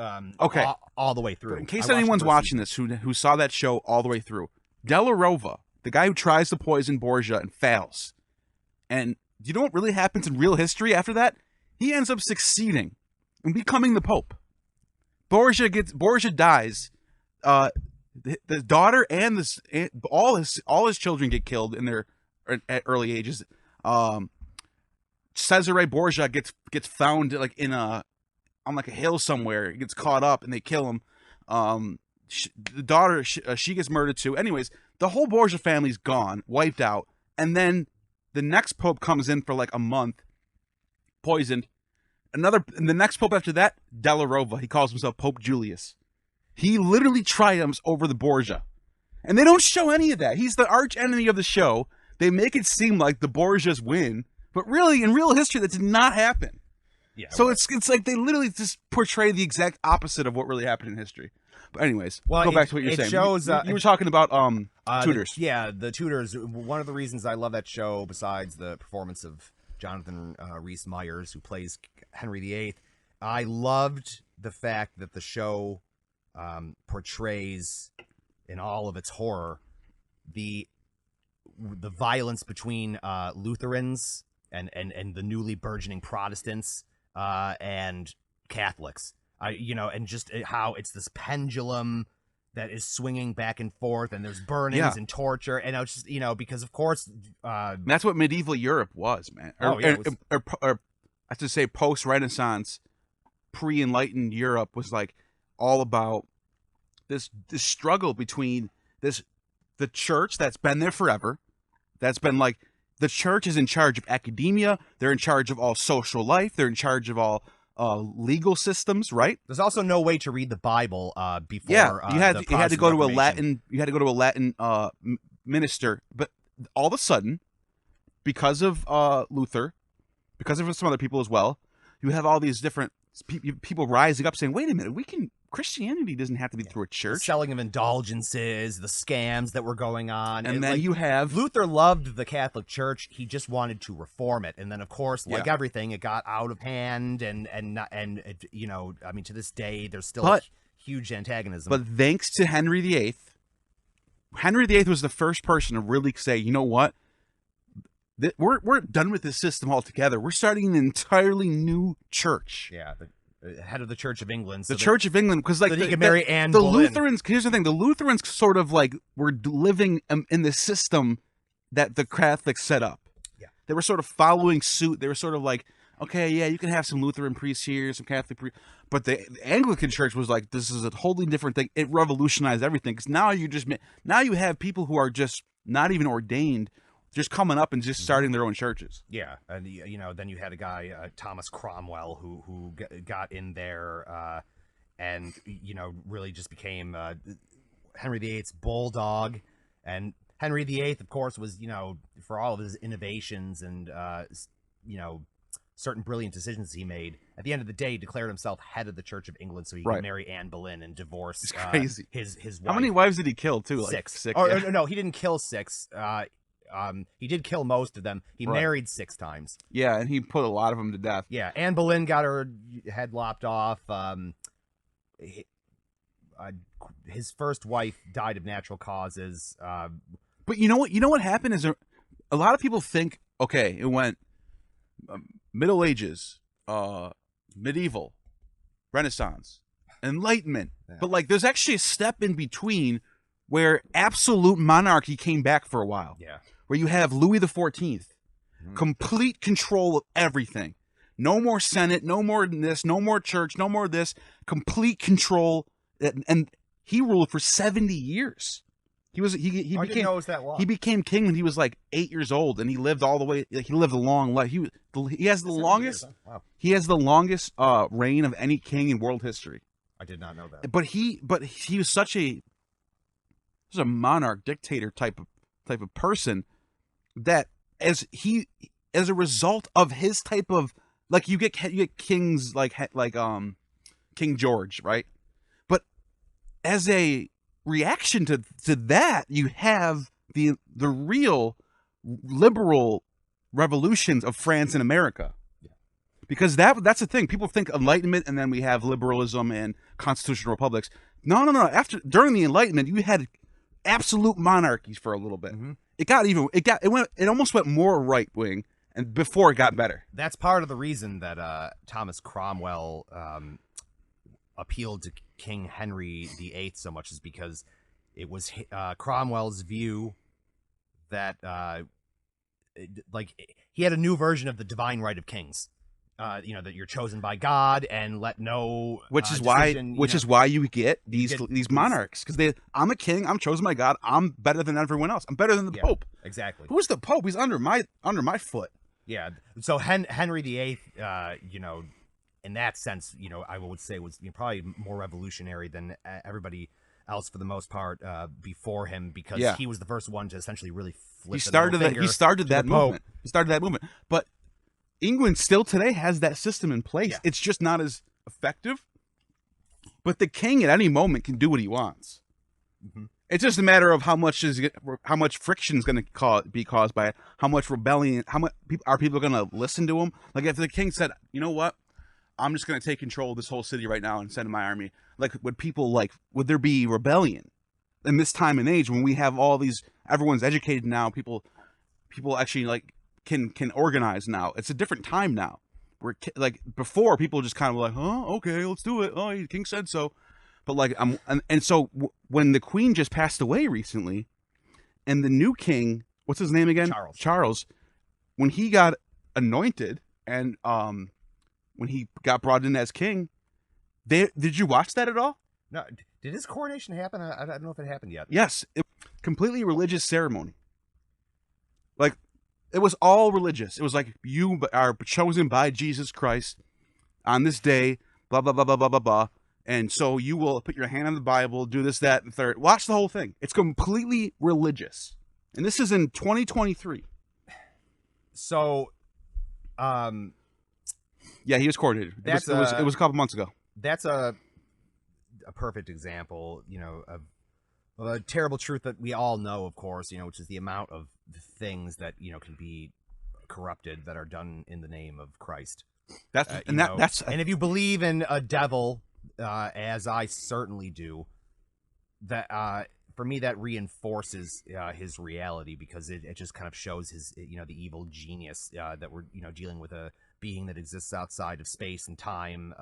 Speaker 1: Okay,
Speaker 2: all the way through.
Speaker 1: In case anyone's watching this who saw that show all the way through, Della Rova, the guy who tries to poison Borgia and fails, and do you know what really happens in real history after that? He ends up succeeding and becoming the Pope. Borgia dies. The daughter and all his children get killed at early ages. Cesare Borgia gets found like on like a hill somewhere. He gets caught up and they kill him. The daughter she gets murdered too. Anyways, the whole Borgia family's gone, wiped out, and then the next pope comes in for like a month, poisoned. And the next pope after that, Della Rova. He calls himself Pope Julius. He literally triumphs over the Borgia. And they don't show any of that. He's the arch enemy of the show. They make it seem like the Borgias win, but really, in real history, that did not happen. Yeah. So it's like they literally just portray the exact opposite of what really happened in history. But anyways, go back to what you're saying.
Speaker 2: Shows,
Speaker 1: you were talking about Tudors.
Speaker 2: The Tudors. One of the reasons I love that show, besides the performance of Jonathan Rhys Meyers, who plays Henry VIII, I loved the fact that the show portrays, in all of its horror, the violence between Lutherans and the newly burgeoning Protestants and Catholics. And just how it's this pendulum that is swinging back and forth, and there's burnings and torture, and I was just, because of course,
Speaker 1: that's what medieval Europe was, man. Or I have to say, post-Renaissance, pre-enlightened Europe was like all about this struggle between the church that's been there forever, that's been like the church is in charge of academia. They're in charge of all social life. They're in charge of all legal systems, right?
Speaker 2: There's also no way to read the Bible before.
Speaker 1: Yeah, you had to go to a
Speaker 2: Reformation.
Speaker 1: Latin minister, but all of a sudden, because of Luther, because of some other people as well, you have all these different people rising up saying, "Wait a minute, Christianity doesn't have to be through a
Speaker 2: The
Speaker 1: church."
Speaker 2: selling of indulgences, the scams that were going on,
Speaker 1: And then you have
Speaker 2: Luther loved the Catholic Church. He just wanted to reform it, and then of course, like everything, it got out of hand, and it, you know, I mean, to this day, there's still huge antagonism.
Speaker 1: But thanks to Henry VIII, Henry VIII was the first person to really say, you know what, we're done with this system altogether. We're starting an entirely new church.
Speaker 2: Yeah, the head of the Church of England.
Speaker 1: The Church of England, because like
Speaker 2: he could marry Anne
Speaker 1: the
Speaker 2: Boleyn.
Speaker 1: Lutherans. Here's the thing: the Lutherans sort of like were living in the system that the Catholics set up.
Speaker 2: Yeah,
Speaker 1: they were sort of following suit. They were sort of like, okay, yeah, you can have some Lutheran priests here, some Catholic priests, but the Anglican Church was like, this is a wholly different thing. It revolutionized everything, because now you have people who are just not even ordained, just coming up and just starting their own churches.
Speaker 2: Yeah, and you know, then you had a guy, Thomas Cromwell, who got in there, and you know, really just became Henry VIII's bulldog. And Henry VIII, of course, was, you know, for all of his innovations and you know, certain brilliant decisions he made, at the end of the day, he declared himself head of the Church of England, so he could marry Anne Boleyn and divorce
Speaker 1: it's crazy.
Speaker 2: His wife.
Speaker 1: How many wives did he kill too? Like
Speaker 2: Six.
Speaker 1: Six.
Speaker 2: No, he didn't kill six. He did kill most of them. He married 6 times.
Speaker 1: Yeah, and he put a lot of them to death.
Speaker 2: Yeah, Anne Boleyn got her head lopped off. His first wife died of natural causes.
Speaker 1: But you know what? You know what happened is a lot of people think, okay, it went Middle Ages, medieval, Renaissance, Enlightenment. Yeah. But like, there's actually a step in between where absolute monarchy came back for a while.
Speaker 2: Yeah.
Speaker 1: Where you have Louis XIV, complete control of everything. No more Senate, no more this, no more church, no more this. Complete control, and he ruled for 70 years. He became,
Speaker 2: know it was that long.
Speaker 1: He became king when he was like 8 years old, and he lived all the way. Like, he lived a long life. He has the longest.
Speaker 2: Years, huh? Wow.
Speaker 1: He has the longest reign of any king in world history.
Speaker 2: I did not know that.
Speaker 1: But he was such a monarch, dictator type of person that as a result of his type of, like, you get kings like King George, right? But as a reaction to that, you have the real liberal revolutions of France and America. Yeah. Because that's the thing. People think Enlightenment, and then we have liberalism and constitutional republics. No. During the Enlightenment, you had absolute monarchies for a little bit. Mm-hmm. It almost went more right wing, and before it got better.
Speaker 2: That's part of the reason that Thomas Cromwell appealed to King Henry VIII so much, is because it was Cromwell's view that he had a new version of the divine right of kings. You know, that you're chosen by God and let no
Speaker 1: which is why you get these monarchs, because I'm a king, I'm chosen by God, I'm better than everyone else, I'm better than the Pope.
Speaker 2: Exactly.
Speaker 1: Who's the Pope? He's under my foot.
Speaker 2: Yeah. So Henry VIII, you know, in that sense, you know, I would say was, you know, probably more revolutionary than everybody else for the most part before him, because he was the first one to essentially really flip. He started
Speaker 1: that movement. But England still today has that system in place. Yeah. It's just not as effective. But the king at any moment can do what he wants. Mm-hmm. It's just a matter of how much friction is going to be caused by it. How much rebellion? Are people going to listen to him? Like, if the king said, "You know what? I'm just going to take control of this whole city right now and send my army." Like, would there be rebellion in this time and age when we have all these? Everyone's educated now. People actually can organize now. It's a different time now. Where, like, before, people just kind of like, "Oh, okay, let's do it. Oh, the king said so." But like, so when the Queen just passed away recently, and the new king, what's his name again? Charles. When he got anointed, and when he got brought in as king, did you watch that at all?
Speaker 2: No. Did his coronation happen? I don't know if it happened yet.
Speaker 1: Yes, completely religious ceremony. Like, It was all religious. It was like, you are chosen by Jesus Christ on this day, blah, blah, blah, blah, blah, blah, blah. And so you will put your hand on the Bible, do this, that, and third. Watch the whole thing. It's completely religious. And this is in 2023.
Speaker 2: So,
Speaker 1: yeah, he was coordinated. It was a couple months ago.
Speaker 2: That's a perfect example, of a terrible truth that we all know, of course, which is the amount of things that, can be corrupted that are done in the name of Christ.
Speaker 1: And
Speaker 2: if you believe in a devil, as I certainly do, that for me that reinforces his reality, because it just kind of shows his the evil genius that we're dealing with a being that exists outside of space and time.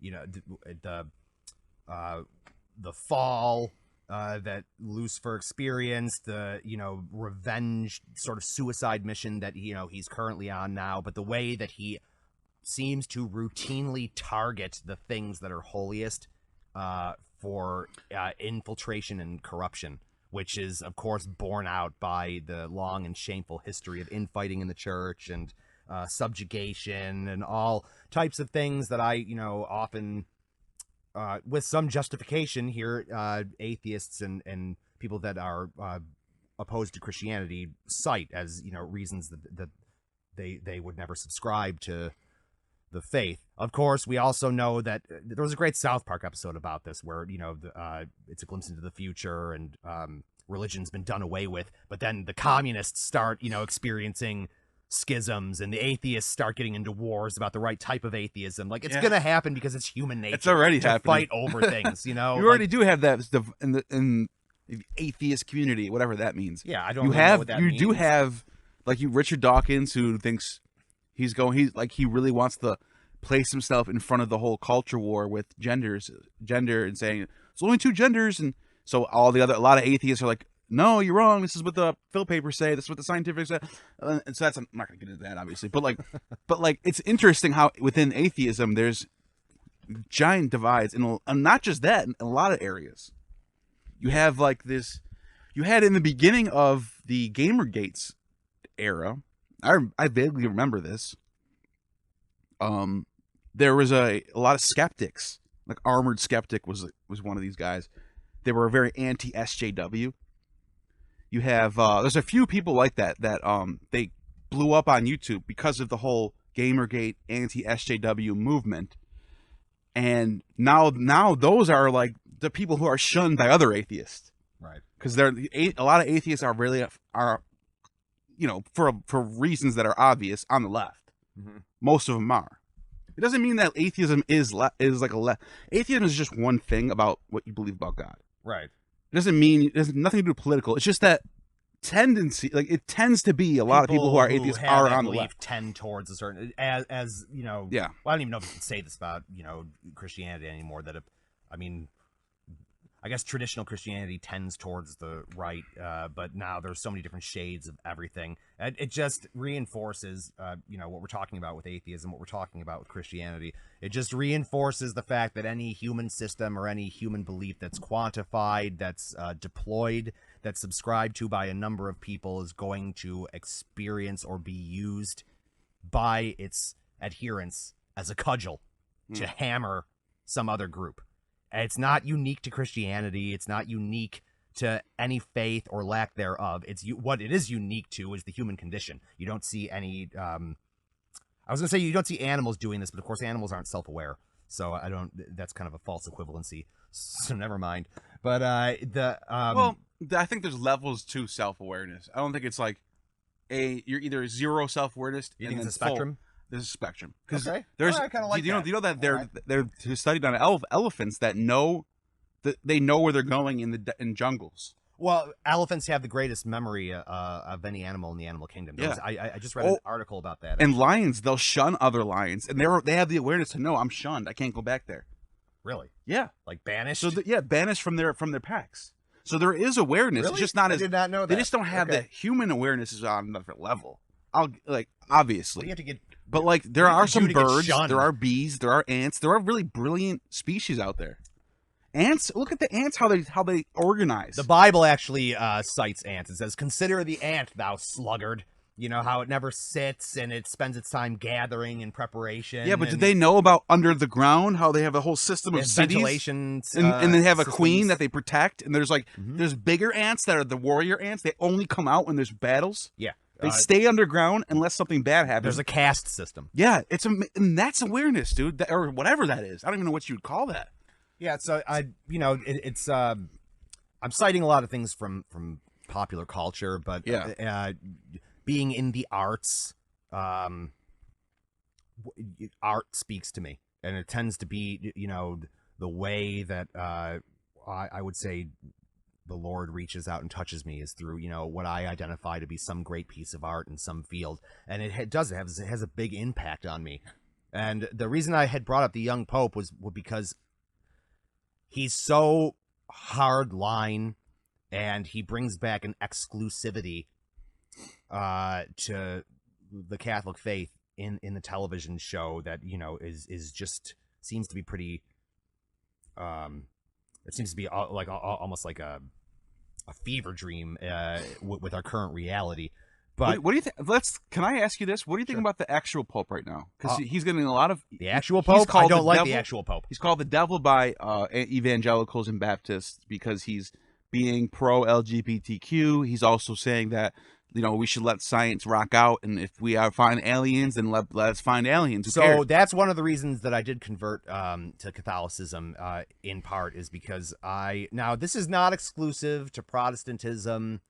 Speaker 2: The fall that Lucifer experienced, the revenge sort of suicide mission that he's currently on now, but the way that he seems to routinely target the things that are holiest for infiltration and corruption, which is of course borne out by the long and shameful history of infighting in the church and subjugation and all types of things that I often with some justification hear atheists and people that are opposed to Christianity cite as reasons that they would never subscribe to the faith. Of course, we also know that there was a great South Park episode about this where it's a glimpse into the future and religion's been done away with, but then the communists start experiencing schisms and the atheists start getting into wars about the right type of atheism. Like, it's gonna happen because it's human nature.
Speaker 1: It's already
Speaker 2: to
Speaker 1: happening.
Speaker 2: Fight over things. You
Speaker 1: already do have that in the atheist community, whatever that means.
Speaker 2: Yeah, I don't know what that means.
Speaker 1: You do have Richard Dawkins, who thinks he really wants to place himself in front of the whole culture war with gender and saying it's only two genders, and so a lot of atheists are like, no, you're wrong. This is what the Phil papers say. This is what the scientific say. And so I'm not going to get into that, obviously. But it's interesting how within atheism there's giant divides, and not just that, in a lot of areas. You have you had in the beginning of the Gamergates era. I vaguely remember this. There was a lot of skeptics. Like Armored Skeptic was one of these guys. They were very anti-SJW. You have there's a few people like that they blew up on YouTube because of the whole Gamergate anti-SJW movement, and now those are like the people who are shunned by other atheists,
Speaker 2: right?
Speaker 1: Because a lot of atheists are really for reasons that are obvious on the left.
Speaker 2: Mm-hmm.
Speaker 1: Most of them are. It doesn't mean that atheism is like a left. Atheism is just one thing about what you believe about God,
Speaker 2: right?
Speaker 1: It doesn't mean it has nothing to do with political. It's just that tendency, it tends to be a lot of people who are atheists are on the left.
Speaker 2: Tend towards a certain, as
Speaker 1: Yeah.
Speaker 2: Well, I don't even know if you can say this about Christianity anymore. I guess traditional Christianity tends towards the right, but now there's so many different shades of everything. It just reinforces, what we're talking about with atheism, what we're talking about with Christianity. It just reinforces the fact that any human system or any human belief that's quantified, that's deployed, that's subscribed to by a number of people is going to experience or be used by its adherents as a cudgel to hammer some other group. It's not unique to Christianity. It's not unique to any faith or lack thereof. What it is unique to is the human condition. You don't see any. I was gonna say you don't see animals doing this, but of course animals aren't self-aware. So I don't. That's kind of a false equivalency. So never mind. But
Speaker 1: I think there's levels to self-awareness. I don't think it's like you're either zero self-awareness.
Speaker 2: You think it's a spectrum?
Speaker 1: There's a spectrum because
Speaker 2: there's. I kind of like
Speaker 1: you know that they're studied on elephants that they know where they're going in jungles.
Speaker 2: Well, elephants have the greatest memory of any animal in the animal kingdom. I just read an article about that.
Speaker 1: And lions, they'll shun other lions, and they have the awareness to know I'm shunned. I can't go back there.
Speaker 2: Really?
Speaker 1: Yeah.
Speaker 2: Like banished?
Speaker 1: So banished from their packs. So there is awareness.
Speaker 2: Really?
Speaker 1: It's just not
Speaker 2: I did not know that.
Speaker 1: They just don't have the human awareness is on another level. Obviously.
Speaker 2: You have to get.
Speaker 1: But there are some birds, there are bees, there are ants, there are really brilliant species out there. Ants, look at the ants, how they organize.
Speaker 2: The Bible actually cites ants. It says, "Consider the ant, thou sluggard." You know how it never sits and it spends its time gathering in prepreration.
Speaker 1: Yeah, but did they know about under the ground, how they have a whole system of cities?
Speaker 2: Ventilation,
Speaker 1: and they have a
Speaker 2: systems.
Speaker 1: queen that they protect, and there's like
Speaker 2: Mhm.
Speaker 1: there's bigger ants that are the warrior ants. They only come out when there's battles.
Speaker 2: Yeah.
Speaker 1: They stay underground unless something bad happens.
Speaker 2: There's a caste system.
Speaker 1: Yeah, and that's awareness, dude, or whatever that is. I don't even know what you'd call that.
Speaker 2: Yeah, so it's I'm citing a lot of things from popular culture, but being in the arts, art speaks to me, and it tends to be, the way that I would say the Lord reaches out and touches me is through, what I identify to be some great piece of art in some field, and it has a big impact on me. And the reason I had brought up the young Pope was because he's so hard line, and he brings back an exclusivity to the Catholic faith in the television show that is just seems to be pretty. It seems to be like almost like a fever dream with our current reality. But
Speaker 1: what do you think? Can I ask you this? What do you think about the actual Pope right now? Because he's getting a lot of
Speaker 2: the actual Pope. I don't like the actual Pope.
Speaker 1: He's called the devil by evangelicals and Baptists because he's being pro LGBTQ. He's also saying that we should let science rock out, and if we find aliens, then let's find aliens. Who cares?
Speaker 2: That's one of the reasons that I did convert to Catholicism in part, is because now this is not exclusive to Protestantism,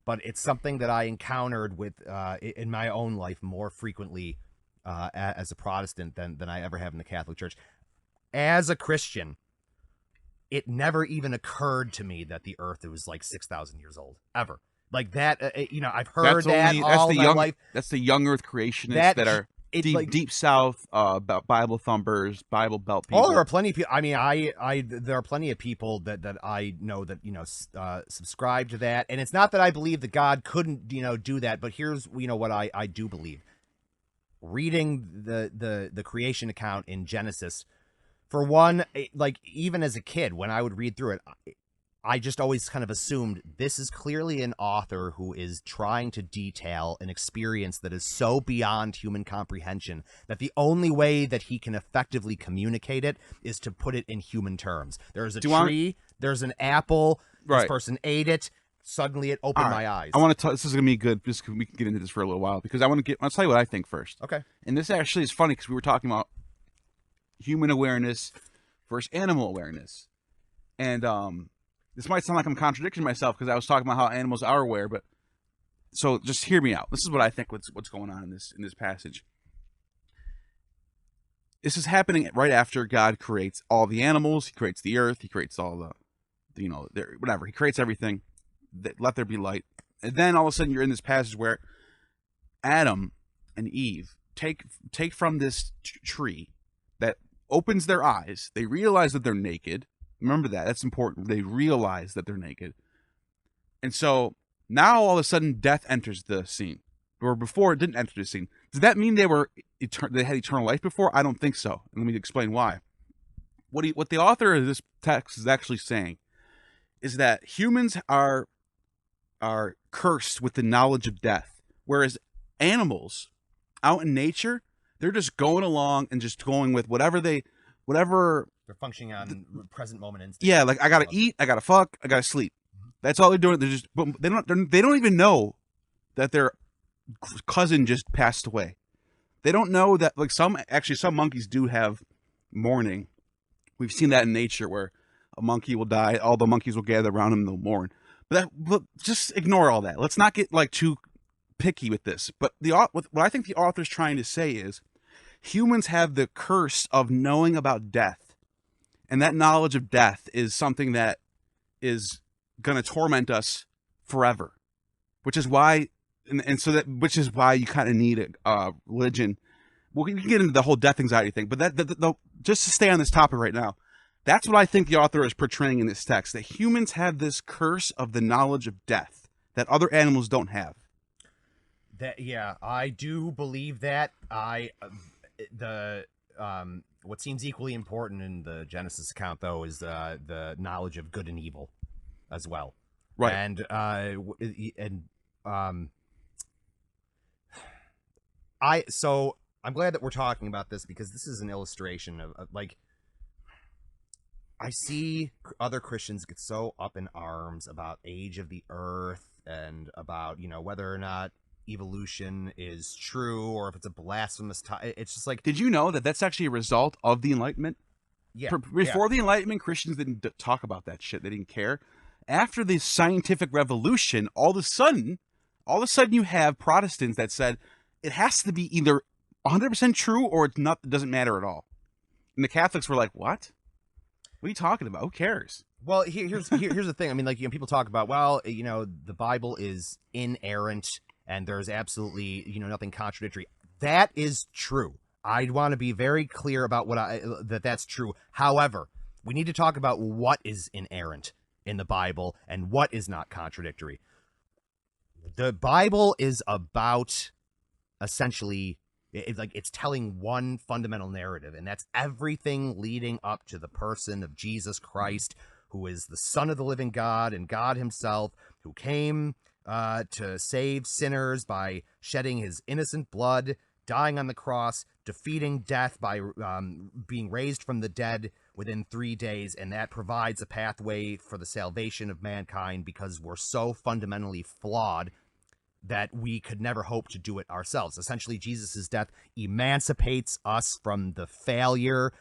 Speaker 2: but it's something that I encountered with in my own life more frequently as a Protestant than I ever have in the Catholic Church. As a Christian, it never even occurred to me that the Earth was like 6,000 years old, ever. Like that, I've heard that's my life.
Speaker 1: That's the young Earth creationists that are deep South, Bible thumpers, Bible Belt people.
Speaker 2: Oh, there are plenty of people. I mean, there are plenty of people that I know that subscribe to that, and it's not that I believe that God couldn't do that, but here's what I do believe. Reading the creation account in Genesis, for one, like even as a kid, when I would read through it, I just always kind of assumed this is clearly an author who is trying to detail an experience that is so beyond human comprehension that the only way that he can effectively communicate it is to put it in human terms. There's a tree, there's an apple, this person ate it, suddenly it opened my eyes.
Speaker 1: I want to this is going to be good, just we can get into this for a little while, because I'll tell you what I think first.
Speaker 2: Okay.
Speaker 1: And this actually is funny, because we were talking about human awareness versus animal awareness. And, this might sound like I'm contradicting myself because I was talking about how animals are aware, but so just hear me out. This is what I think what's going on in this passage. This is happening right after God creates all the animals. He creates the earth. He creates all the whatever. He creates everything. Let there be light. And then all of a sudden you're in this passage where Adam and Eve take from this tree that opens their eyes. They realize that they're naked. Remember that. That's important. They realize that they're naked. And so now all of a sudden death enters the scene. Or before it didn't enter the scene. Does that mean they had eternal life before? I don't think so. And let me explain why. What the author of this text is actually saying is that humans are cursed with the knowledge of death. Whereas animals out in nature, they're just going along and just going with whatever they're
Speaker 2: functioning on present moment instinct.
Speaker 1: Yeah, like I gotta eat, I gotta fuck, I gotta sleep. That's all they're doing. They're just they don't even know that their cousin just passed away. They don't know that some monkeys do have mourning. We've seen that in nature where a monkey will die, all the monkeys will gather around him and they'll mourn. But just ignore all that. Let's not get too picky with this. But what I think the author's trying to say is humans have the curse of knowing about death. And that knowledge of death is something that is going to torment us forever, which is why, which is why you kind of need a religion. We can get into the whole death anxiety thing, but just to stay on this topic right now, that's what I think the author is portraying in this text, that humans have this curse of the knowledge of death that other animals don't have.
Speaker 2: I do believe that. What seems equally important in the Genesis account, though, is the knowledge of good and evil, as well.
Speaker 1: Right.
Speaker 2: And I'm glad that we're talking about this because this is an illustration of like I see other Christians get so up in arms about age of the earth and about, whether or not evolution is true or if it's a blasphemous it's just like,
Speaker 1: Did you know that that's actually a result of the Enlightenment?
Speaker 2: yeah,
Speaker 1: Before the Enlightenment, Christians didn't talk about that shit. They didn't care. After the scientific revolution, all of a sudden you have Protestants that said it has to be either 100% true or it's not. It doesn't matter at all. And the Catholics were like, "What? What are you talking about? Who cares?"
Speaker 2: Well, here's the thing. I mean, like, people talk about, well, the Bible is inerrant and there's absolutely, nothing contradictory. That is true. I want to be very clear about that's true. However, we need to talk about what is inerrant in the Bible and what is not contradictory. The Bible is about essentially it's telling one fundamental narrative, and that's everything leading up to the person of Jesus Christ, who is the Son of the living God and God himself, who came to save sinners by shedding his innocent blood, dying on the cross, defeating death by being raised from the dead within 3 days, and that provides a pathway for the salvation of mankind because we're so fundamentally flawed that we could never hope to do it ourselves. Essentially, Jesus' death emancipates us from the failure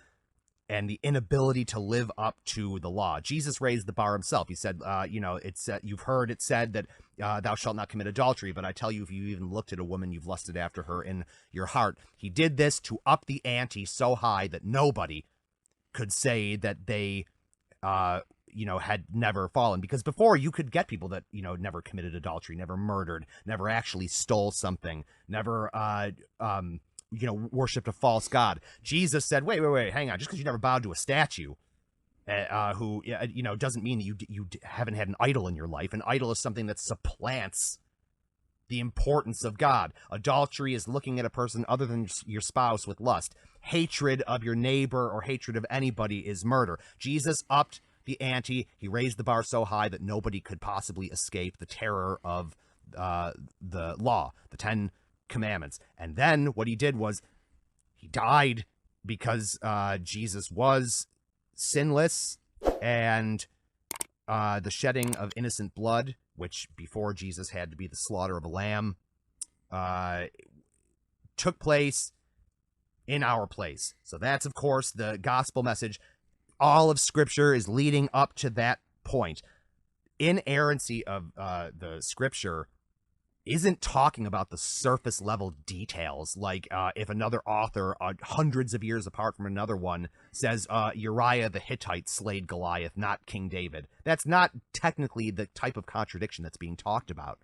Speaker 2: and the inability to live up to the law. Jesus raised the bar himself. He said, you've heard it said that thou shalt not commit adultery, but I tell you, if you even looked at a woman, you've lusted after her in your heart. He did this to up the ante so high that nobody could say that they had never fallen, because before you could get people that never committed adultery, never murdered, never actually stole something, never worshipped a false god. Jesus said, wait, hang on, just because you never bowed to a statue who doesn't mean that you haven't had an idol in your life. An idol is something that supplants the importance of God. Adultery is looking at a person other than your spouse with lust. Hatred of your neighbor or hatred of anybody is murder. Jesus upped the ante. He raised the bar so high that nobody could possibly escape the terror of the law, the 10 Commandments. And then what he did was he died because Jesus was sinless, and the shedding of innocent blood, which before Jesus had to be the slaughter of a lamb, took place in our place. So that's, of course, the gospel message. All of Scripture is leading up to that point. Inerrancy of the Scripture isn't talking about the surface level details, like if another author hundreds of years apart from another one says Uriah the Hittite slayed Goliath, not King David. That's not technically the type of contradiction that's being talked about.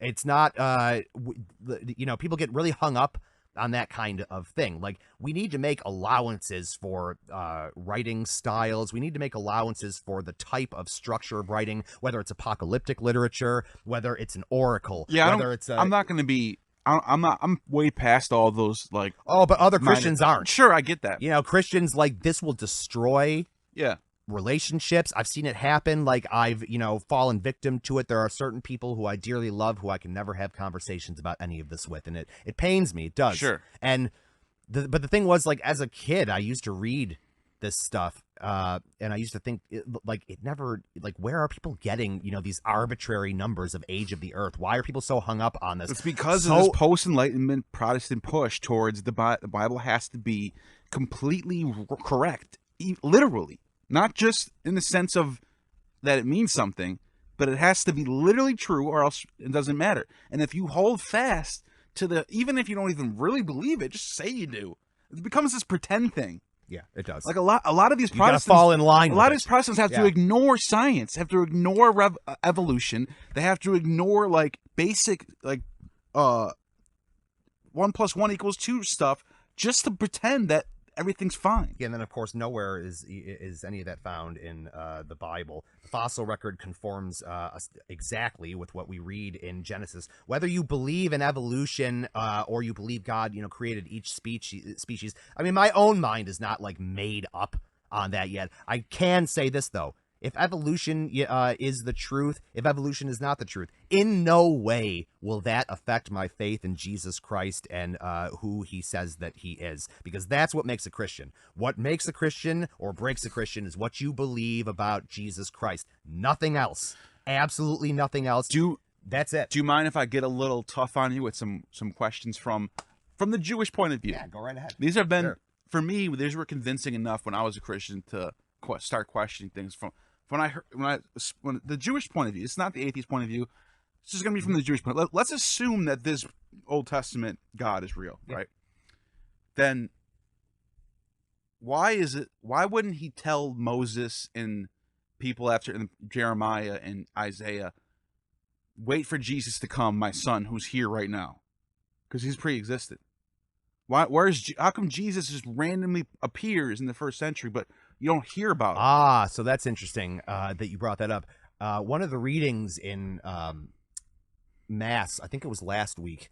Speaker 2: It's not, people get really hung up on that kind of thing. Like, we need to make allowances for writing styles. We need to make allowances for the type of structure of writing, whether it's apocalyptic literature, whether it's an oracle, whether it's
Speaker 1: I'm not going to be. I'm way past all those, like.
Speaker 2: Oh, but other Christians aren't.
Speaker 1: Sure, I get that.
Speaker 2: Christians, like, this will destroy.
Speaker 1: Yeah.
Speaker 2: Relationships. I've seen it happen. Like, I've fallen victim to it. There are certain people who I dearly love who I can never have conversations about any of this with, and it pains me. It does.
Speaker 1: Sure.
Speaker 2: And but the thing was, like, as a kid, I used to read this stuff, and I used to think it never, like, where are people getting these arbitrary numbers of age of the earth? Why are people so hung up on this?
Speaker 1: It's because of this post-Enlightenment Protestant push towards the Bible has to be completely correct, literally. Not just in the sense of that it means something, but it has to be literally true or else it doesn't matter. And if you hold fast to even if you don't even really believe it, just say you do. It becomes this pretend thing.
Speaker 2: Yeah, it does.
Speaker 1: Like a lot of these Protestants
Speaker 2: fall in line.
Speaker 1: A lot of these Protestants have to ignore science, have to ignore evolution. They have to ignore like basic 1 + 1 = 2 stuff just to pretend that everything's fine.
Speaker 2: Yeah, and then of course nowhere is any of that found in the Bible. The fossil record conforms exactly with what we read in Genesis. Whether you believe in evolution or you believe God, created each species. I mean, my own mind is not like made up on that yet. I can say this though: if evolution is the truth, if evolution is not the truth, in no way will that affect my faith in Jesus Christ and who he says that he is, because that's what makes a Christian. What makes a Christian or breaks a Christian is what you believe about Jesus Christ. Nothing else. Absolutely nothing else. That's it.
Speaker 1: Do you mind if I get a little tough on you with some questions from the Jewish point of view?
Speaker 2: Yeah, go right ahead.
Speaker 1: These have been,
Speaker 2: Sure.
Speaker 1: for me, these were convincing enough when I was a Christian to start questioning things from when the Jewish point of view. It's not the atheist point of view. It's just going to be from the Jewish point. Let's assume that this Old Testament God is real, right? Then why wouldn't he tell Moses and people in Jeremiah and Isaiah, wait for Jesus to come, my son, who's here right now? Because he's pre-existent. How come Jesus just randomly appears in the first century, but you don't hear about it?
Speaker 2: So that's interesting that you brought that up. One of the readings in Mass, I think it was last week,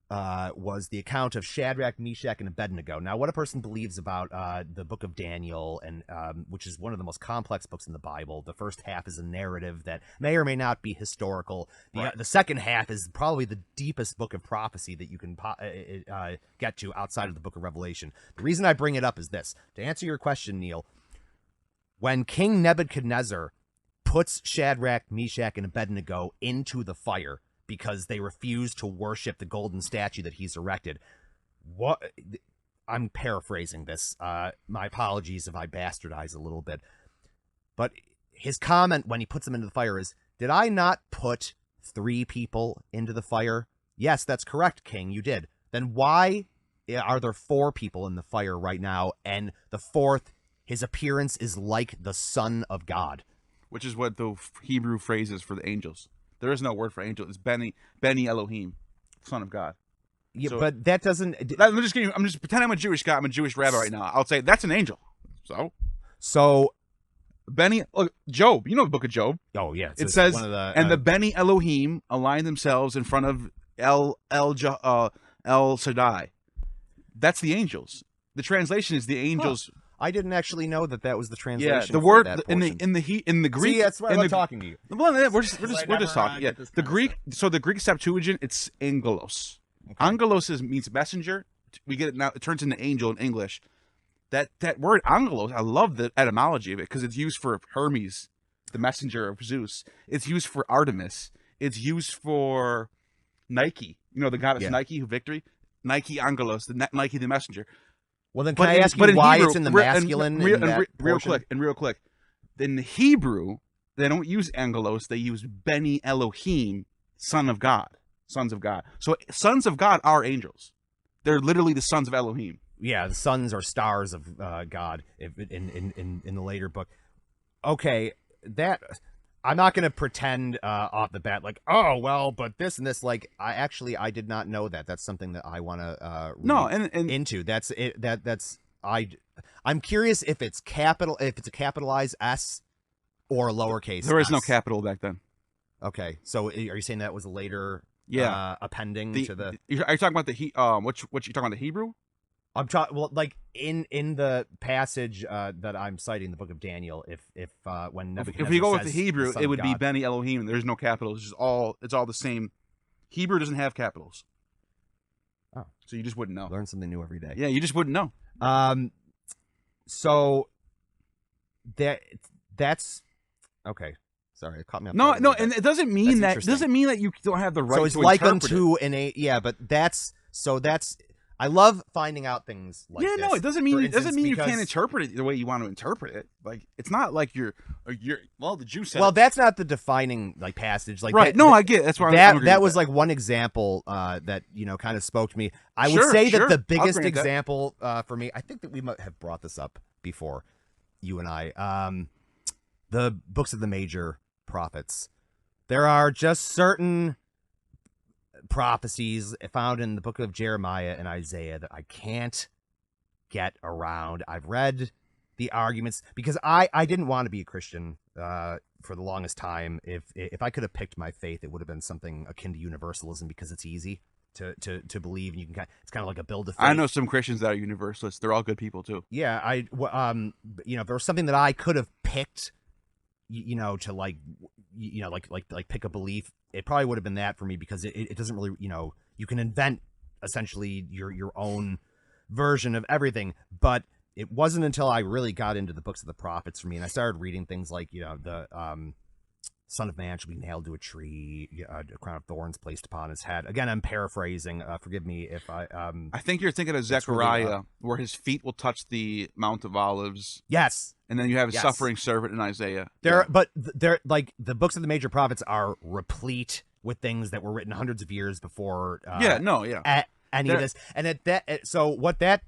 Speaker 2: was the account of Shadrach, Meshach, and Abednego. Now, what a person believes about the book of Daniel, and which is one of the most complex books in the Bible. The first half is a narrative that may or may not be historical. The second half is probably the deepest book of prophecy that you can get to outside of the book of Revelation. The reason I bring it up is this. To answer your question, Neil, when King Nebuchadnezzar puts Shadrach, Meshach, and Abednego into the fire because they refuse to worship the golden statue that he's erected. I'm paraphrasing this. My apologies if I bastardize a little bit. But his comment when he puts them into the fire is, did I not put 3 people into the fire? Yes, that's correct, King, you did. Then why are there 4 people in the fire right now, and the 4th, his appearance is like the Son of God?
Speaker 1: Which is what the Hebrew phrase is for the angels. There is no word for angel. It's Beni Elohim, Son of God.
Speaker 2: Yeah, so, but that doesn't.
Speaker 1: I'm just pretending I'm a Jewish guy. I'm a Jewish rabbi right now. I'll say that's an angel. So look, Job. You know the book of Job.
Speaker 2: Oh yeah.
Speaker 1: It says, and the Beni Elohim align themselves in front of El Shaddai. That's the angels. The translation is the angels.
Speaker 2: Huh. I didn't actually know that was the translation.
Speaker 1: Yeah, the word in the Greek.
Speaker 2: See, that's why I'm talking to you.
Speaker 1: Well, we're just talking. Yeah, the Greek. So the Greek Septuagint, it's angelos. Okay. Angelos means messenger. We get it now. It turns into angel in English. That word angelos, I love the etymology of it because it's used for Hermes, the messenger of Zeus. It's used for Artemis. It's used for Nike. You know the goddess Nike, who victory. Nike angelos, Nike the messenger.
Speaker 2: Well, then can I ask you why Hebrew, it's in the masculine?
Speaker 1: Real quick. In the Hebrew, they don't use angelos. They use Beni Elohim, Son of God, sons of God. So sons of God are angels. They're literally the sons of Elohim.
Speaker 2: Yeah, the sons are stars of God in the later book. Okay, that I'm not going to pretend off the bat like, oh well, but this and this. Like, I did not know that. That's something that I want to into. That's it. I'm curious if it's a capitalized S or a lowercase.
Speaker 1: There is
Speaker 2: S.
Speaker 1: no capital back then.
Speaker 2: Okay, so are you saying that was a later appending to the?
Speaker 1: Are you talking about the what you talking about, the Hebrew?
Speaker 2: I'm talking like in the passage that I'm citing, the book of Daniel. If when Nebuchadnezzar
Speaker 1: if we go with the Hebrew,
Speaker 2: the
Speaker 1: it would be Beni Elohim. There's no capitals. It's all the same. Hebrew doesn't have capitals.
Speaker 2: Oh,
Speaker 1: so you just wouldn't know.
Speaker 2: Learn something new every day.
Speaker 1: Yeah, you just wouldn't know.
Speaker 2: So that's okay. Sorry, it caught me off.
Speaker 1: No, and it doesn't mean that you don't have the right.
Speaker 2: So it's
Speaker 1: to
Speaker 2: like
Speaker 1: interpret
Speaker 2: unto an but that's. I love finding out things like this.
Speaker 1: Yeah, no, it doesn't mean you can't interpret it the way you want to interpret it. Like, it's not like you're the Jew said.
Speaker 2: Well, that's not the defining passage. Like,
Speaker 1: right? I get it. That's why
Speaker 2: that was like one example that kind of spoke to me. I would say that the biggest example for me, I think that we might have brought this up before, you and I. The books of the major prophets. There are just certain prophecies found in the book of Jeremiah and Isaiah that I can't get around. I've read the arguments because I didn't want to be a Christian for the longest time. If I could have picked my faith, it would have been something akin to universalism because it's easy to believe, and you can it's kind of like a build of faith.
Speaker 1: I know some Christians that are universalists. They're all good people too.
Speaker 2: Yeah, if there was something that I could have picked to like pick a belief, it probably would have been that for me, because it doesn't really, you can invent essentially your own version of everything. But it wasn't until I really got into the books of the prophets for me, and I started reading things like, the Son of Man shall be nailed to a tree, a crown of thorns placed upon his head. Again, I'm paraphrasing. Forgive me if I
Speaker 1: think you're thinking of Zechariah, where his feet will touch the Mount of Olives.
Speaker 2: Yes.
Speaker 1: And then you have a suffering servant in Isaiah.
Speaker 2: But they're like, the books of the major prophets are replete with things that were written hundreds of years before. Any of this, and so what that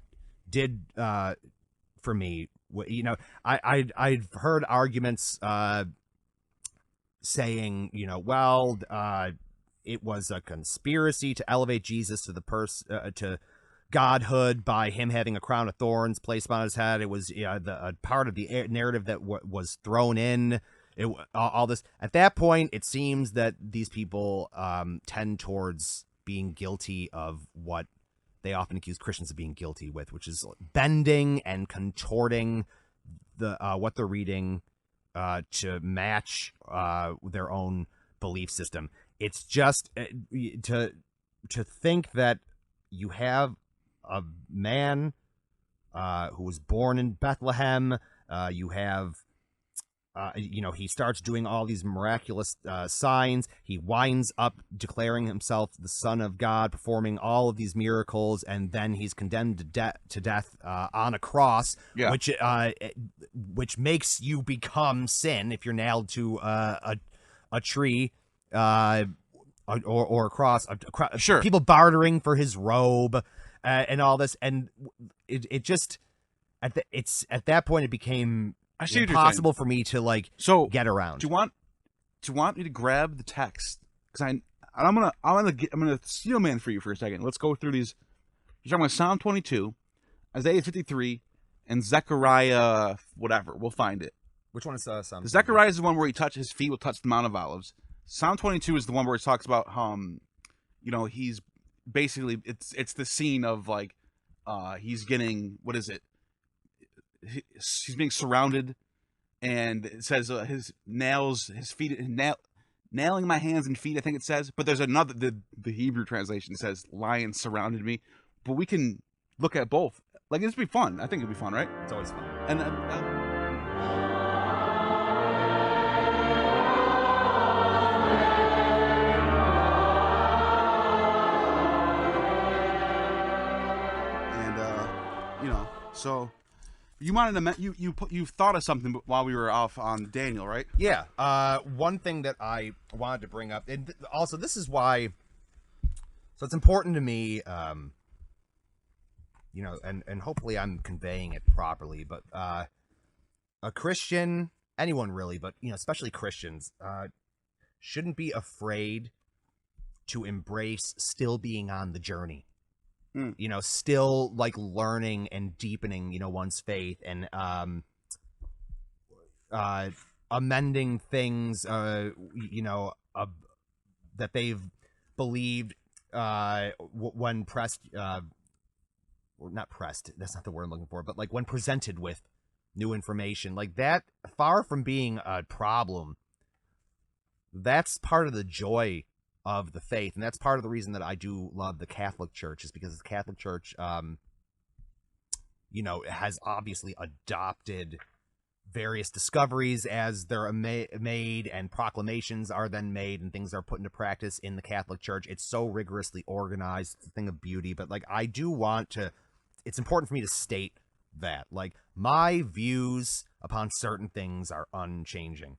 Speaker 2: did for me, I've heard arguments saying, it was a conspiracy to elevate Jesus to to godhood by him having a crown of thorns placed on his head. It was the part of the narrative that was thrown in. All this at that point, it seems that these people tend towards being guilty of what they often accuse Christians of being guilty with, which is bending and contorting the what they're reading to match their own belief system. It's just to think that you have a man who was born in Bethlehem. You have, he starts doing all these miraculous signs. He winds up declaring himself the Son of God, performing all of these miracles, and then he's condemned to death on a cross, which makes you become sin if you're nailed to a tree or a cross.
Speaker 1: Sure.
Speaker 2: People bartering for his robe and all this, and it just at that point it became impossible for me to get around.
Speaker 1: Do you want me to grab the text? Because I'm gonna steel man for you for a second. Let's go through these. You're talking about Psalm 22, Isaiah 53, and Zechariah whatever. We'll find it.
Speaker 2: Which one is Psalm?
Speaker 1: Zechariah is the one where his feet will touch the Mount of Olives. Psalm 22 is the one where he talks about he's basically it's the scene of he's getting, what is it? He's being surrounded, and it says nailing my hands and feet, I think it says. But there's another, the Hebrew translation says lions surrounded me. But we can look at both. This would be fun. I think it'd be fun, right?
Speaker 2: It's always fun.
Speaker 1: And so you wanted to you thought of something while we were off on Daniel, right?
Speaker 2: Yeah. One thing that I wanted to bring up, and also this is why. So it's important to me, and hopefully I'm conveying it properly. But a Christian, anyone really, but especially Christians, shouldn't be afraid to embrace still being on the journey. Still learning and deepening, one's faith, and amending things, that they've believed when pressed, or not pressed. That's not the word I'm looking for, but when presented with new information, that, far from being a problem, that's part of the joy of the faith, and that's part of the reason that I do love the Catholic Church, is because the Catholic Church, has obviously adopted various discoveries as they're made, and proclamations are then made, and things are put into practice in the Catholic Church. It's so rigorously organized. It's a thing of beauty. But I do want to. It's important for me to state that my views upon certain things are unchanging.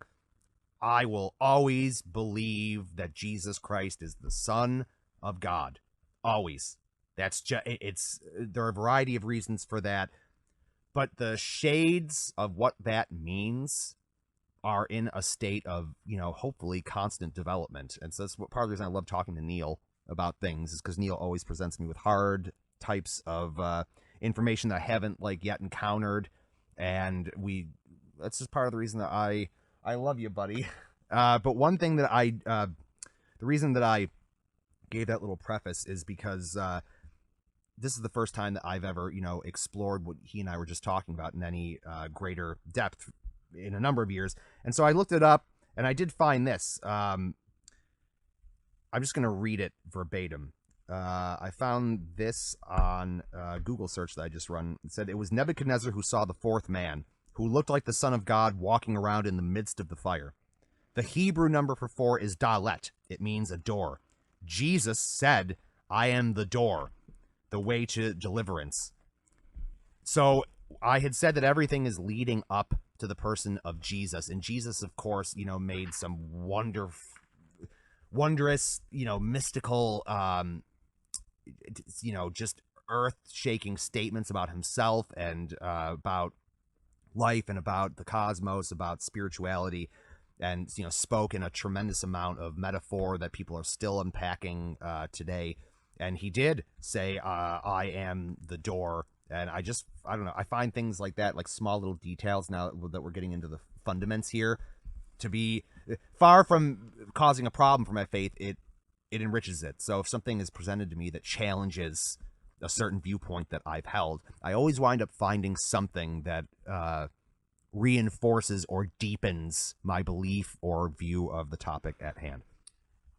Speaker 2: I will always believe that Jesus Christ is the Son of God. Always. That's just, there are a variety of reasons for that, but the shades of what that means are in a state of, hopefully constant development. And so that's part of the reason I love talking to Neil about things, is because Neil always presents me with hard types of information that I haven't yet encountered. And that's just part of the reason that I love you, buddy. But one thing that the reason that I gave that little preface is because this is the first time that I've ever, explored what he and I were just talking about in any greater depth. in a number of years. And so I looked it up, and I did find this. I'm just going to read it verbatim. I found this on Google search that I just run. It said, it was Nebuchadnezzar who saw the fourth man, who looked like the Son of God walking around in the midst of the fire. The Hebrew number for 4 is dalet. It means a door. Jesus said, I am the door, the way to deliverance. So I had said that everything is leading up to the person of Jesus. And Jesus, of course, made some wondrous, mystical, just earth-shaking statements about himself and about life and about the cosmos, about spirituality, and spoke in a tremendous amount of metaphor that people are still unpacking today. And he did say, I am the door. And I don't know, I find things like that, like small little details, now that we're getting into the fundaments here, to be far from causing a problem for my faith. It enriches it. So if something is presented to me that challenges a certain viewpoint that I've held, I always wind up finding something that reinforces or deepens my belief or view of the topic at hand.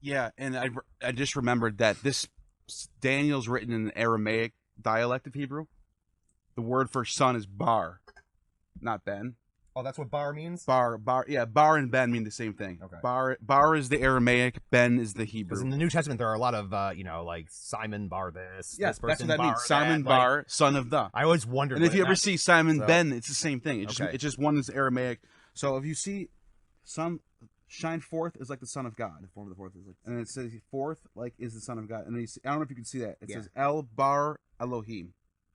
Speaker 1: Yeah, and I just remembered that this Daniel's written in the Aramaic dialect of Hebrew. The word for son is bar, not ben.
Speaker 2: Oh, that's what bar means?
Speaker 1: Bar, yeah, bar and ben mean the same thing.
Speaker 2: Okay.
Speaker 1: Bar is the Aramaic, ben is the Hebrew.
Speaker 2: Because in the New Testament, there are a lot of, like Simon bar this.
Speaker 1: Yes,
Speaker 2: this person
Speaker 1: that's what that
Speaker 2: bar
Speaker 1: means. Simon
Speaker 2: that.
Speaker 1: bar,
Speaker 2: Like,
Speaker 1: son of the.
Speaker 2: I always wondered.
Speaker 1: And if you ever see Simon
Speaker 2: so,
Speaker 1: Ben, it's the same thing.
Speaker 2: Okay.
Speaker 1: It's just one is Aramaic. So if you see shine forth is like the son of God. The form of the fourth is like, and it says fourth like is the son of God. And then you see, I don't know if you can see that. It says El Bar Elohim.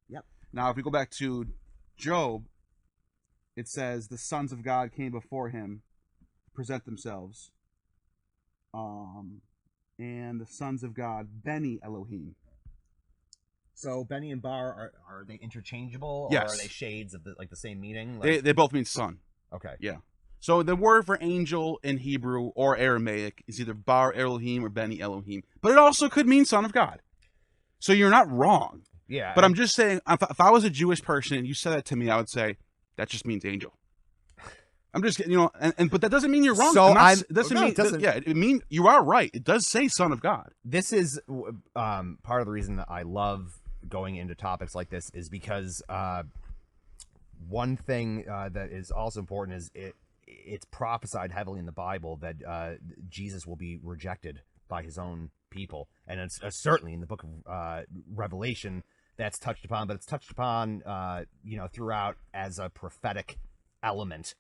Speaker 2: Yep.
Speaker 1: Now if we go back to Job, it says the sons of God came before him, present themselves. And the sons of God, Beni Elohim.
Speaker 2: So Benny and Bar, are they interchangeable?
Speaker 1: Yes.
Speaker 2: Or are they shades of the same meaning?
Speaker 1: They both mean son.
Speaker 2: Okay.
Speaker 1: Yeah. So the word for angel in Hebrew or Aramaic is either Bar Elohim or Beni Elohim. But it also could mean son of God. So you're not wrong.
Speaker 2: Yeah.
Speaker 1: But I'm just saying, if I was a Jewish person and you said that to me, I would say, that just means angel. I'm just, but that doesn't mean you're wrong.
Speaker 2: So
Speaker 1: it mean you are right. It does say son of God.
Speaker 2: This is part of the reason that I love going into topics like this is because one thing that is also important is it's prophesied heavily in the Bible that Jesus will be rejected by his own people, and it's certainly in the book of Revelation that's touched upon, but it's touched upon throughout as a prophetic element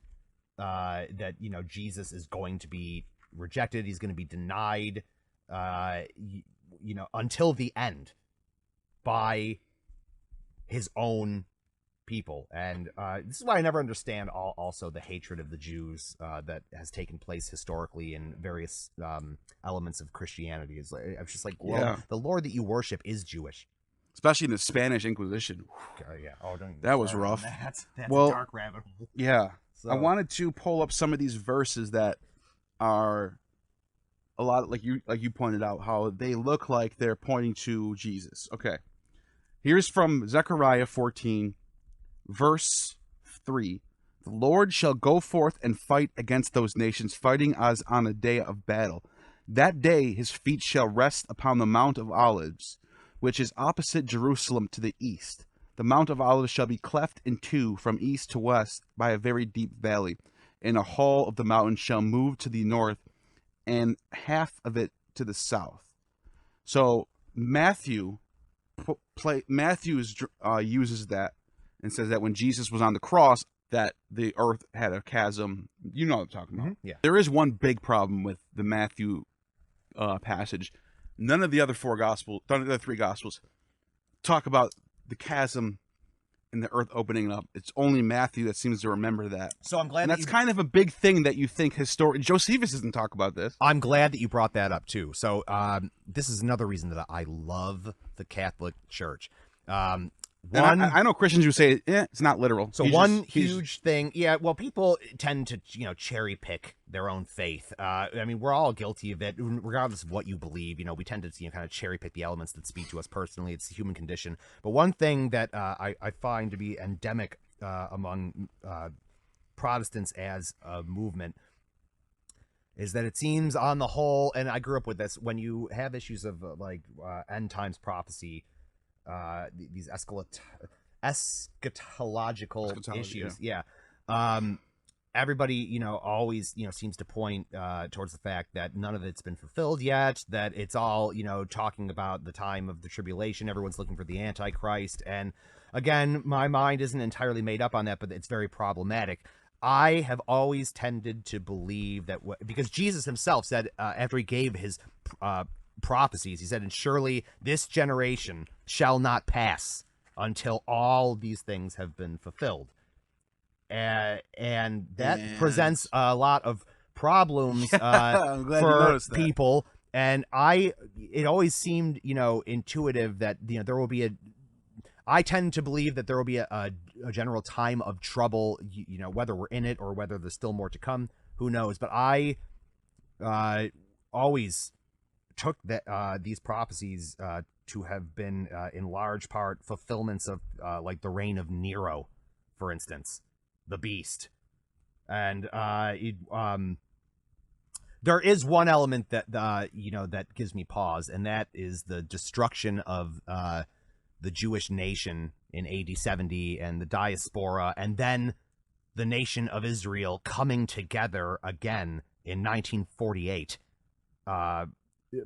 Speaker 2: that Jesus is going to be rejected, he's going to be denied until the end by his own people. And this is why I never understand also the hatred of the Jews that has taken place historically in various elements of Christianity. I was just like, well, the Lord that you worship is Jewish.
Speaker 1: Especially in the Spanish Inquisition.
Speaker 2: Yeah. Oh,
Speaker 1: that was rough.
Speaker 2: That's a dark rabbit hole.
Speaker 1: Yeah.
Speaker 2: So.
Speaker 1: I wanted to pull up some of these verses that are a lot like you pointed out, how they look like they're pointing to Jesus. Okay. Here's from Zechariah 14, verse 3. The Lord shall go forth and fight against those nations, fighting as on a day of battle. That day his feet shall rest upon the Mount of Olives, which is opposite Jerusalem to the east. The Mount of Olives shall be cleft in two from east to west by a very deep valley, and a hall of the mountain shall move to the north, and half of it to the south. So Matthew uses that and says that when Jesus was on the cross, that the earth had a chasm. You know what I'm talking about.
Speaker 2: Mm-hmm. Yeah.
Speaker 1: There is one big problem with the Matthew passage. None of the other three gospels talk about the chasm and the earth opening up. It's only Matthew that seems to remember that.
Speaker 2: So I'm glad
Speaker 1: and that's kind of a big thing that you think Josephus doesn't talk about this.
Speaker 2: I'm glad that you brought that up too. So this is another reason that I love the Catholic Church.
Speaker 1: I know Christians who say it's not literal.
Speaker 2: So huge thing. Yeah, well, people tend to, cherry pick their own faith. I mean, we're all guilty of it, regardless of what you believe. We tend to, kind of cherry pick the elements that speak to us personally. It's the human condition. But one thing that I find to be endemic among Protestants as a movement is that it seems on the whole, and I grew up with this, when you have issues of end times prophecy, these eschatological issues, everybody, always, seems to point towards the fact that none of it's been fulfilled yet, that it's all, talking about the time of the tribulation. Everyone's looking for the Antichrist. And again, my mind isn't entirely made up on that, but it's very problematic. I have always tended to believe that because Jesus himself said after he gave his prophecies, he said, and surely this generation shall not pass until all these things have been fulfilled. And that presents a lot of problems for people. And it always seemed, intuitive that, there will be I tend to believe that there will be a general time of trouble, whether we're in it or whether there's still more to come, who knows? But I always took these prophecies to have been, in large part, fulfillments of like the reign of Nero, for instance, the beast. And there is one element that that gives me pause, and that is the destruction of the Jewish nation in AD 70 and the diaspora, and then the nation of Israel coming together again in 1948,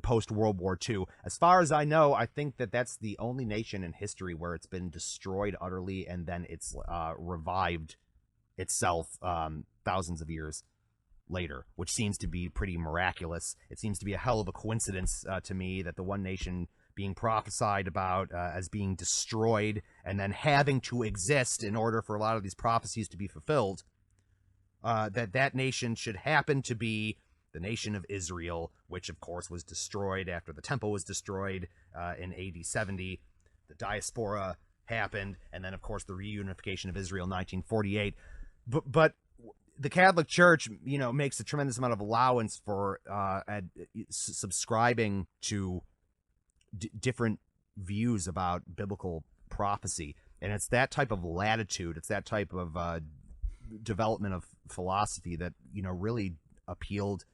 Speaker 2: post-World War II. As far as I know, I think that's the only nation in history where it's been destroyed utterly and then it's revived itself thousands of years later, which seems to be pretty miraculous. It seems to be a hell of a coincidence to me that the one nation being prophesied about as being destroyed and then having to exist in order for a lot of these prophecies to be fulfilled, that nation should happen to be the nation of Israel, which of course was destroyed after the temple was destroyed in AD 70. The diaspora happened, and then of course the reunification of Israel in 1948. But the Catholic Church, makes a tremendous amount of allowance for subscribing to different views about biblical prophecy, and it's that type of latitude, it's that type of development of philosophy that really appealed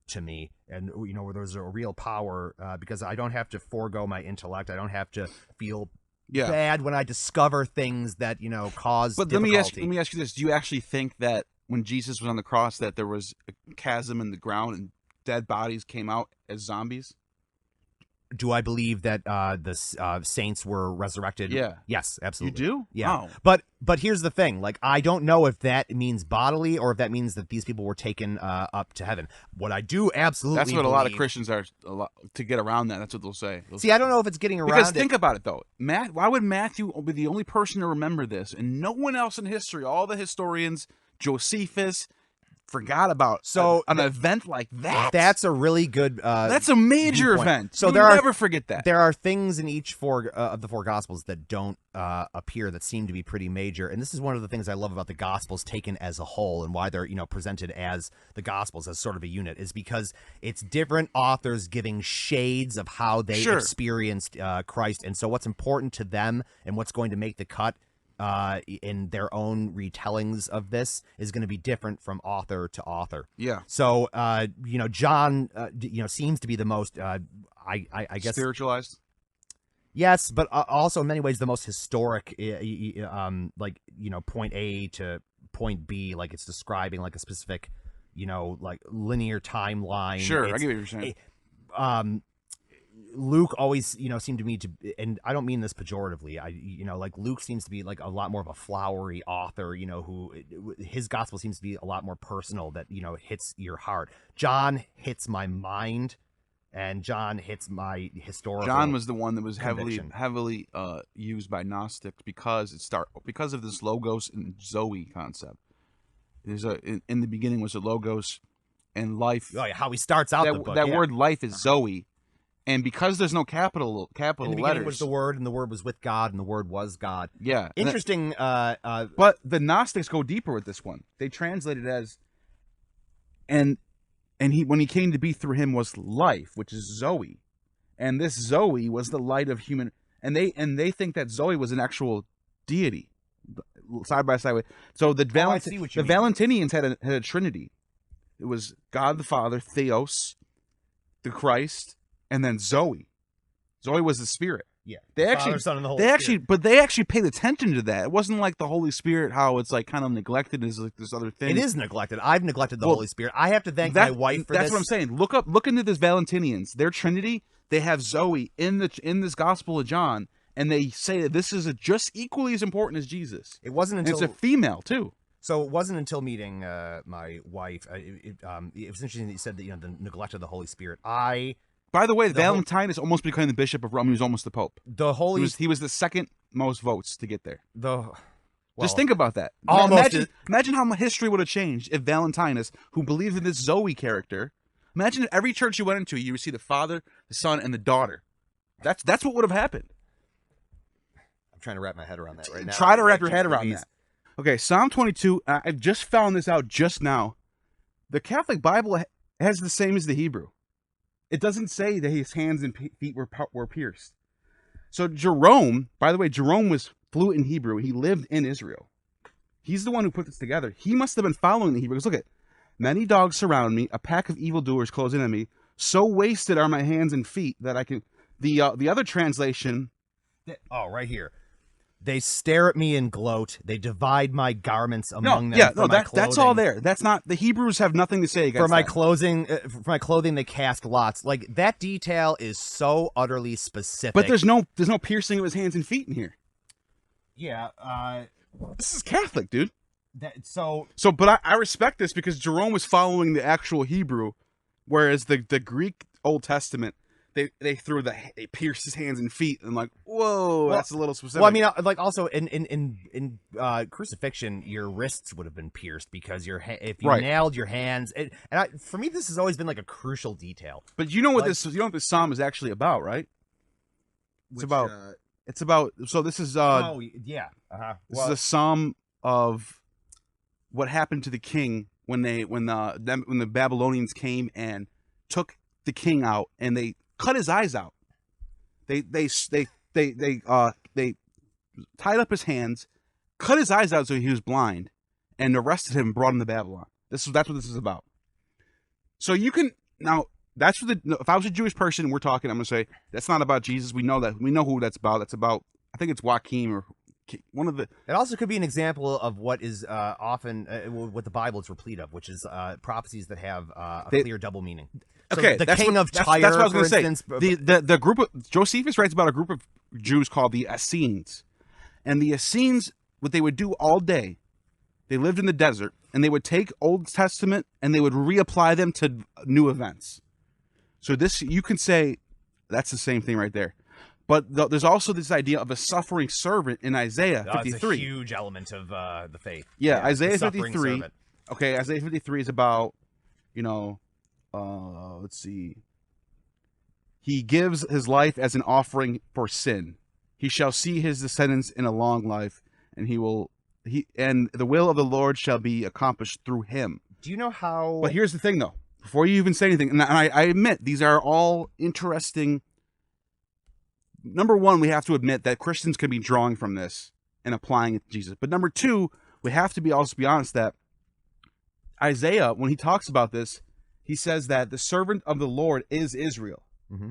Speaker 2: to me, and where there's a real power because I don't have to forego my intellect, I don't have to feel bad when I discover things that cause difficulty.
Speaker 1: Let me ask you this: do you actually think that when Jesus was on the cross that there was a chasm in the ground and dead bodies came out as zombies?
Speaker 2: Do I believe that the saints were resurrected?
Speaker 1: Yeah.
Speaker 2: Yes, absolutely.
Speaker 1: You do?
Speaker 2: Yeah.
Speaker 1: Oh.
Speaker 2: But here's the thing. Like, I don't know if that means bodily or if that means that these people were taken up to heaven. What I do absolutely
Speaker 1: That's what a lot of Christians are, to get around that. That's what they'll say.
Speaker 2: See, I don't know if it's getting around
Speaker 1: because think about it, though. Why would Matthew be the only person to remember this and no one else in history? All the historians, Josephus, forgot about an event like that.
Speaker 2: That's a really good
Speaker 1: that's a major
Speaker 2: viewpoint.
Speaker 1: Event.
Speaker 2: So
Speaker 1: never forget that.
Speaker 2: There are things in each of the four gospels that don't appear that seem to be pretty major, and this is one of the things I love about the gospels taken as a whole, and why they're presented as the gospels as sort of a unit, is because it's different authors giving shades of how they experienced Christ, and so what's important to them and what's going to make the cut in their own retellings of this is going to be different from author to author.
Speaker 1: Yeah.
Speaker 2: So, John, seems to be the most, I guess,
Speaker 1: spiritualized.
Speaker 2: Yes, but also in many ways the most historic, point A to point B, like it's describing like a specific, like linear timeline.
Speaker 1: Sure, I get what you're saying.
Speaker 2: Luke always, seemed to me to, and I don't mean this pejoratively. Like Luke seems to be like a lot more of a flowery author, who his gospel seems to be a lot more personal, that, hits your heart. John hits my mind, and John hits my historical.
Speaker 1: John was the one that was
Speaker 2: conviction.
Speaker 1: heavily used by Gnostics because of this logos and Zoe concept. There's in the beginning was a logos and life.
Speaker 2: Oh yeah, how he starts out the book.
Speaker 1: That word life is Zoe. And because there's no capital
Speaker 2: in the beginning
Speaker 1: letters,
Speaker 2: was the Word, and the Word was with God, and the Word was God.
Speaker 1: Yeah,
Speaker 2: interesting.
Speaker 1: But the Gnostics go deeper with this one. They translate it as, and he when he came to be through him was life, which is Zoe, and this Zoe was the light of human. And they think that Zoe was an actual deity, side by side with. So the
Speaker 2: I see what you
Speaker 1: the
Speaker 2: mean.
Speaker 1: Valentinians had a trinity. It was God the Father, Theos, the Christ, and then Zoe. Zoe was the Spirit.
Speaker 2: Yeah,
Speaker 1: They
Speaker 2: the
Speaker 1: actually,
Speaker 2: Father, Son, and the Holy Spirit.
Speaker 1: but they actually paid attention to that. It wasn't like the Holy Spirit, how it's like kind of neglected as like this other thing.
Speaker 2: It is neglected. I've neglected the
Speaker 1: Well,
Speaker 2: Holy Spirit. I have to thank my wife for
Speaker 1: that's
Speaker 2: this.
Speaker 1: what I'm saying. Look into this Valentinians. Their Trinity, they have Zoe in this Gospel of John, and they say that this is just equally as important as Jesus.
Speaker 2: It wasn't
Speaker 1: And
Speaker 2: until
Speaker 1: it's a female too.
Speaker 2: So it wasn't until meeting my wife. It was interesting that you said that the neglect of the Holy Spirit.
Speaker 1: By the way, Valentinus almost became the Bishop of Rome. He was almost the Pope. He was the second most votes to get there. Just think about that. Imagine how history would have changed if Valentinus, who believed in this Zoe character, imagine if every church you went into, you would see the Father, the Son, and the daughter. That's what would have happened.
Speaker 2: I'm trying to wrap my head around that right now.
Speaker 1: Try to wrap your head around that. Okay, Psalm 22. I just found this out just now. The Catholic Bible has the same as the Hebrew. It doesn't say that his hands and feet were pierced. So Jerome, by the way, Jerome was fluent in Hebrew. He lived in Israel. He's the one who put this together. He must have been following the Hebrew. Because look at, many dogs surround me, a pack of evildoers close in on me. So wasted are my hands and feet that I can. The other translation.
Speaker 2: Right here. They stare at me and gloat. They divide my garments among them.
Speaker 1: That's all there. That's not, the Hebrews have nothing to say against
Speaker 2: for my clothing. For my clothing, they cast lots. Like, that detail is so utterly specific.
Speaker 1: But there's no piercing of his hands and feet in here.
Speaker 2: Yeah.
Speaker 1: This is Catholic, dude.
Speaker 2: But
Speaker 1: I respect this because Jerome was following the actual Hebrew, whereas the Greek Old Testament, they pierced his hands and feet, and like, whoa, that's a little specific.
Speaker 2: Well, I mean, like, also in crucifixion, your wrists would have been pierced because if you nailed your hands. For me, this has always been like a crucial detail.
Speaker 1: But you know what this psalm is actually about, right? It's about. So this is.
Speaker 2: Yeah.
Speaker 1: This is a psalm of what happened to the king when the Babylonians came and took the king out, and they cut his eyes out. They tied up his hands, cut his eyes out so he was blind, and arrested him and brought him to Babylon. That's what this is about. So you can now. That's for if I was a Jewish person and we're talking, I'm gonna say that's not about Jesus. We know that. We know who that's about. That's about. I think it's Joachim or one of the.
Speaker 2: It also could be an example of what is often what the Bible is replete of, which is prophecies that have a clear double meaning. So
Speaker 1: okay,
Speaker 2: the king of Tyre,
Speaker 1: that's what I was
Speaker 2: for instance.
Speaker 1: The group of Josephus writes about a group of Jews called the Essenes, and the Essenes, what they would do all day, they lived in the desert, and they would take Old Testament and they would reapply them to new events. So this, you can say, that's the same thing right there. But there's also this idea of a suffering servant in Isaiah 53.
Speaker 2: It's a huge element of the faith.
Speaker 1: Yeah, Isaiah 53. Okay, Isaiah 53 is about, let's see. He gives his life as an offering for sin. He shall see his descendants in a long life, and and the will of the Lord shall be accomplished through him.
Speaker 2: Do you know how?
Speaker 1: But here's the thing, though. Before you even say anything, and I admit these are all interesting. Number one, we have to admit that Christians can be drawing from this and applying it to Jesus. But number two, we have to also be honest that Isaiah, when he talks about this, he says that the servant of the Lord is Israel.
Speaker 2: Mm-hmm.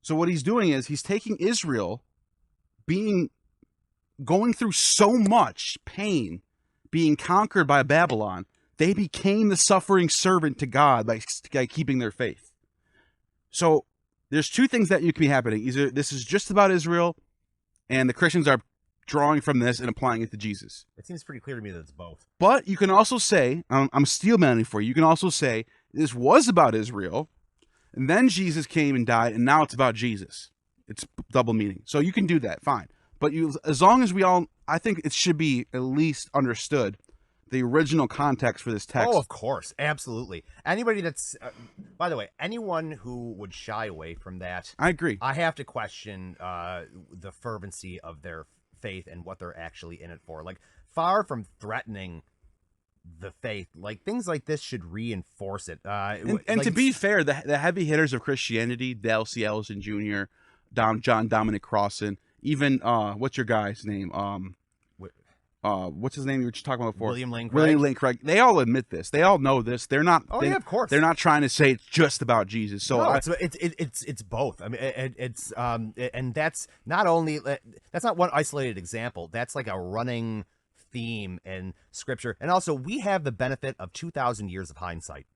Speaker 1: So what he's doing is he's taking Israel, going through so much pain, being conquered by Babylon. They became the suffering servant to God by keeping their faith. So there's two things that could be happening. Either this is just about Israel, and the Christians are drawing from this and applying it to Jesus.
Speaker 2: It seems pretty clear to me that it's both.
Speaker 1: But you can also say, I'm steel manning for you, you can also say this was about Israel, and then Jesus came and died, and now it's about Jesus. It's double meaning. So you can do that, fine. But as long as I think it should be at least understood the original context for this text.
Speaker 2: Oh, of course. Absolutely. Anybody that's, by the way, anyone who would shy away from that.
Speaker 1: I agree.
Speaker 2: I have to question the fervency of their faith and what they're actually in it for. Like, far from threatening the faith, like, things like this should reinforce it.
Speaker 1: And to be fair, the heavy hitters of Christianity, Dale C. Ellison Jr., John Dominic Crossan, even, what's your guy's name? what's his name you were just talking about before?
Speaker 2: William Lane Craig.
Speaker 1: William Lane Craig. They all admit this. They all know this. They're not.
Speaker 2: Oh yeah, of course.
Speaker 1: They're not trying to say it's just about Jesus. So
Speaker 2: no, it's both. I mean, it's and that's not only that's not one isolated example. That's like a running theme in Scripture, and also we have the benefit of 2,000 years of hindsight.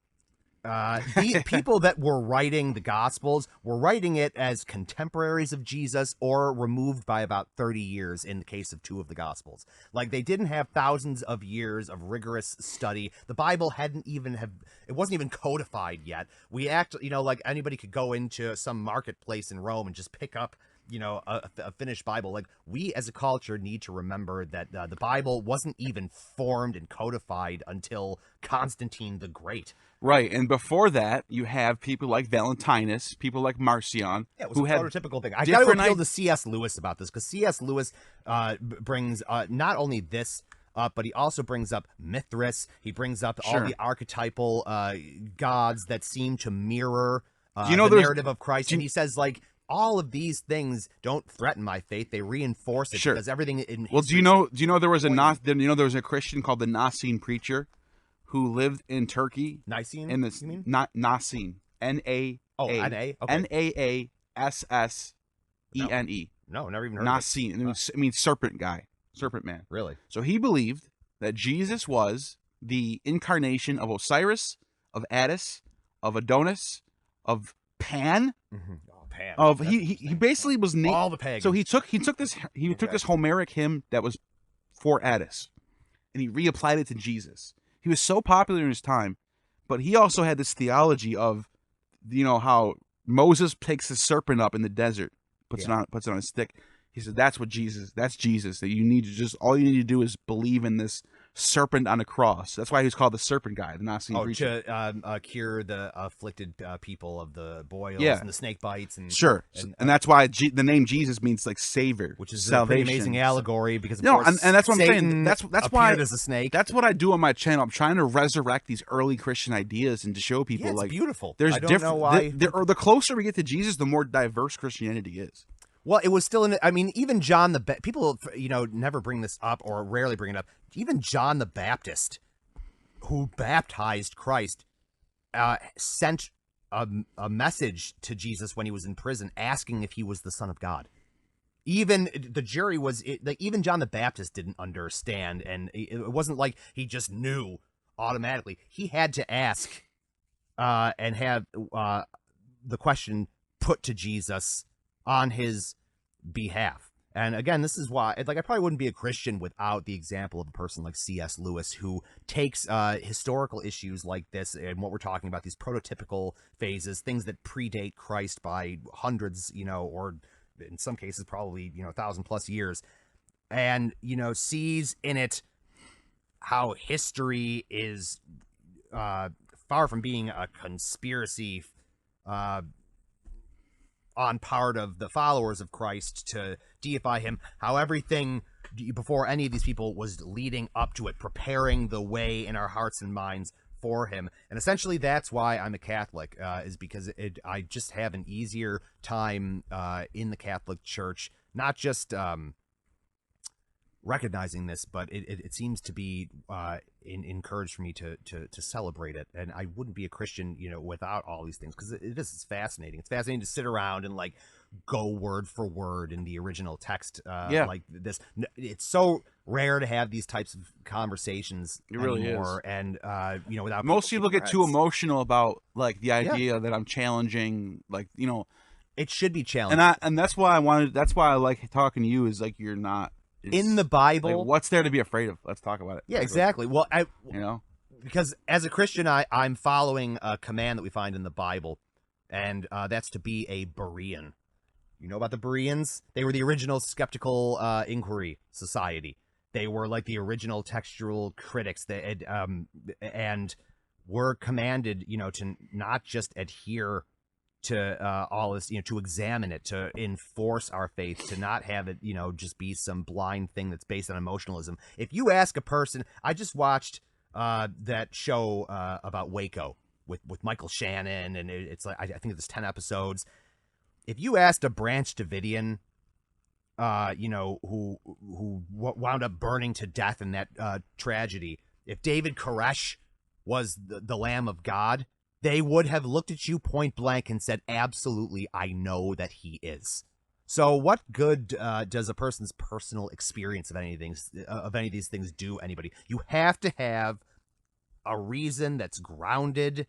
Speaker 2: The people that were writing the Gospels were writing it as contemporaries of Jesus or removed by about 30 years in the case of 2 of the Gospels. Like, they didn't have thousands of years of rigorous study. The Bible it wasn't even codified yet. We like anybody could go into some marketplace in Rome and just pick up a finished Bible. Like, we as a culture need to remember that the Bible wasn't even formed and codified until Constantine the Great.
Speaker 1: Right, and before that, you have people like Valentinus, people like Marcion,
Speaker 2: yeah, it was
Speaker 1: who
Speaker 2: a
Speaker 1: had
Speaker 2: prototypical thing. I got to appeal to C.S. Lewis about this, because C.S. Lewis brings not only this up, but he also brings up Mithras. He brings up all the archetypal gods that seem to mirror the narrative of Christ, and he says, like, all of these things don't threaten my faith; they reinforce it because everything in.
Speaker 1: Well, do you know there was a Christian called the Nicene preacher who lived in Turkey.
Speaker 2: Nicene?
Speaker 1: In this,
Speaker 2: you mean?
Speaker 1: Not Nicene. N-A-A.
Speaker 2: Oh, N-A? Okay.
Speaker 1: N-A-A-S-S-E-N-E.
Speaker 2: No, never even heard
Speaker 1: Nicene.
Speaker 2: of it.
Speaker 1: It means serpent guy. Serpent man.
Speaker 2: Really?
Speaker 1: So he believed that Jesus was the incarnation of Osiris, of Attis, of Adonis, of Pan.
Speaker 2: Mm-hmm. Oh, Pan.
Speaker 1: He basically was named
Speaker 2: all the pagans.
Speaker 1: So he took this Homeric hymn that was for Attis, and he reapplied it to Jesus. He was so popular in his time, but he also had this theology of, how Moses picks a serpent up in the desert, puts it on a stick. He said that's Jesus. That you need to all you need to do is believe in this serpent on a cross. That's why he's called the serpent guy, the Nicene preacher.
Speaker 2: To cure the afflicted people of the boils and the snake bites. And
Speaker 1: that's why the name Jesus means like savior,
Speaker 2: which is
Speaker 1: salvation.
Speaker 2: a pretty amazing allegory because of
Speaker 1: course, and that's what
Speaker 2: Satan
Speaker 1: I'm saying. That's why
Speaker 2: as a snake.
Speaker 1: That's what I do on my channel. I'm trying to resurrect these early Christian ideas and to show people
Speaker 2: it's
Speaker 1: like
Speaker 2: beautiful.
Speaker 1: There's
Speaker 2: I don't know why.
Speaker 1: The closer we get to Jesus, the more diverse Christianity is.
Speaker 2: Well, it was still even John people, never bring this up or rarely bring it up. Even John the Baptist, who baptized Christ, sent a message to Jesus when he was in prison asking if he was the Son of God. Even the jury even John the Baptist didn't understand, and it wasn't like he just knew automatically. He had to ask and have the question put to Jesus on his behalf. And again, this is why, I probably wouldn't be a Christian without the example of a person like C.S. Lewis, who takes historical issues like this and what we're talking about, these prototypical phases, things that predate Christ by hundreds, or in some cases probably 1,000+ years, and sees in it how history is far from being a conspiracy on part of the followers of Christ to deify him, how everything before any of these people was leading up to it, preparing the way in our hearts and minds for him. And essentially that's why I'm a Catholic, is because I just have an easier time in the Catholic Church, not just recognizing this, but it seems to be encouraged for me to celebrate it. And I wouldn't be a Christian, without all these things, because it's fascinating. It's fascinating to sit around and go word for word in the original text. Like this, it's so rare to have these types of conversations anymore. And without
Speaker 1: most people get too emotional about the idea that I'm challenging,
Speaker 2: it should be challenging.
Speaker 1: And that's why I like talking to you, is you're not.
Speaker 2: In the Bible,
Speaker 1: what's there to be afraid of? Let's talk about it.
Speaker 2: Yeah, exactly. Well, because as a Christian, I'm following a command that we find in the Bible, and that's to be a Berean. You know about the Bereans? They were the original skeptical inquiry society. They were like the original textual critics. And were commanded, to not just adhere to all this, to examine it, to enforce our faith, to not have it, just be some blind thing that's based on emotionalism. If you ask a person, I just watched that show about Waco with Michael Shannon, and it's I think there's 10 episodes. If you asked a Branch Davidian who wound up burning to death in that tragedy, if David Koresh was the Lamb of God, they would have looked at you point blank and said, absolutely, I know that he is. So what good does a person's personal experience of any of these things do anybody? You have to have a reason that's grounded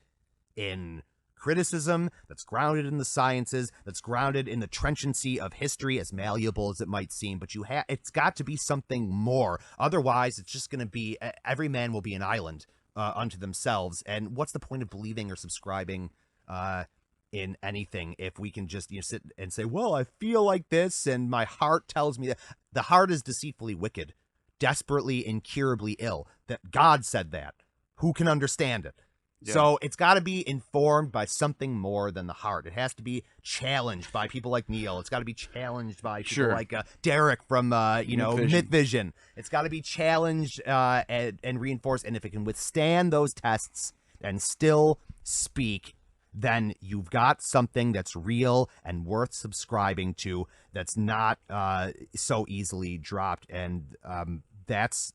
Speaker 2: in criticism, that's grounded in the sciences, that's grounded in the trenchancy of history, as malleable as it might seem. But it's got to be something more. Otherwise, it's just going to be every man will be an island unto themselves. And what's the point of believing or subscribing in anything if we can just sit and say, well, I feel like this and my heart tells me that? The heart is deceitfully wicked, desperately, incurably ill. That God said that. Who can understand it? Yeah. So it's got to be informed by something more than the heart. It has to be challenged by people like Neil. It's got to be challenged by people like Derek from Myth Vision. It's got to be challenged and reinforced. And if it can withstand those tests and still speak, then you've got something that's real and worth subscribing to. That's not so easily dropped, and that's.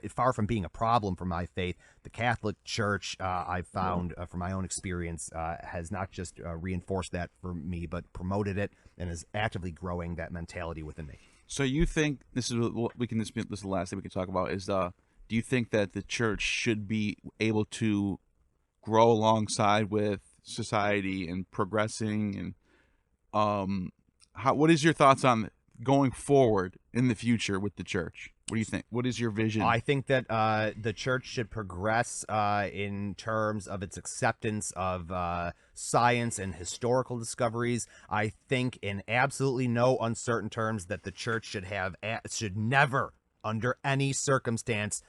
Speaker 2: Far from being a problem for my faith, the Catholic Church, I've found from my own experience, has not just reinforced that for me, but promoted it and is actively growing that mentality within me.
Speaker 1: So you think this is what we can? This is the last thing we can talk about. Is do you think that the church should be able to grow alongside with society and progressing? And what is your thoughts on going forward in the future with the church? What do you think? What is your vision?
Speaker 2: I think that the church should progress in terms of its acceptance of science and historical discoveries. I think in absolutely no uncertain terms that the church should never, under any circumstance,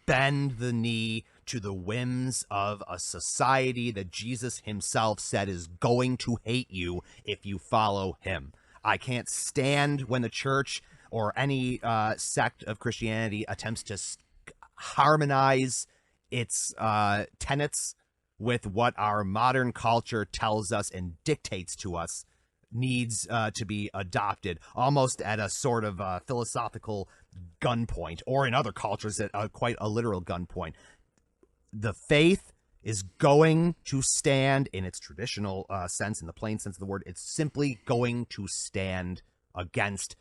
Speaker 2: bend the knee to the whims of a society that Jesus himself said is going to hate you if you follow him. I can't stand when the church or any sect of Christianity attempts to harmonize its tenets with what our modern culture tells us and dictates to us needs to be adopted, almost at a sort of philosophical gunpoint, or in other cultures at quite a literal gunpoint. The faith is going to stand in its traditional sense, in the plain sense of the word. It's simply going to stand against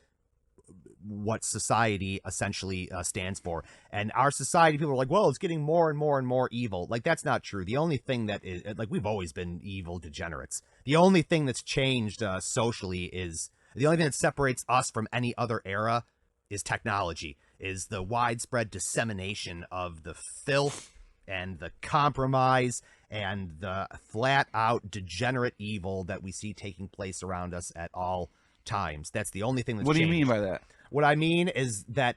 Speaker 2: what society essentially stands for. And our society, people are like, well, it's getting more and more and more evil. Like, that's not true. The only thing that is, like, we've always been evil degenerates. The only thing that's changed socially is, the only thing that separates us from any other era is technology, is the widespread dissemination of the filth and the compromise and the flat out degenerate evil that we see taking place around us at all times. That's the only thing that's changed.
Speaker 1: What do you mean by that?
Speaker 2: What I mean is that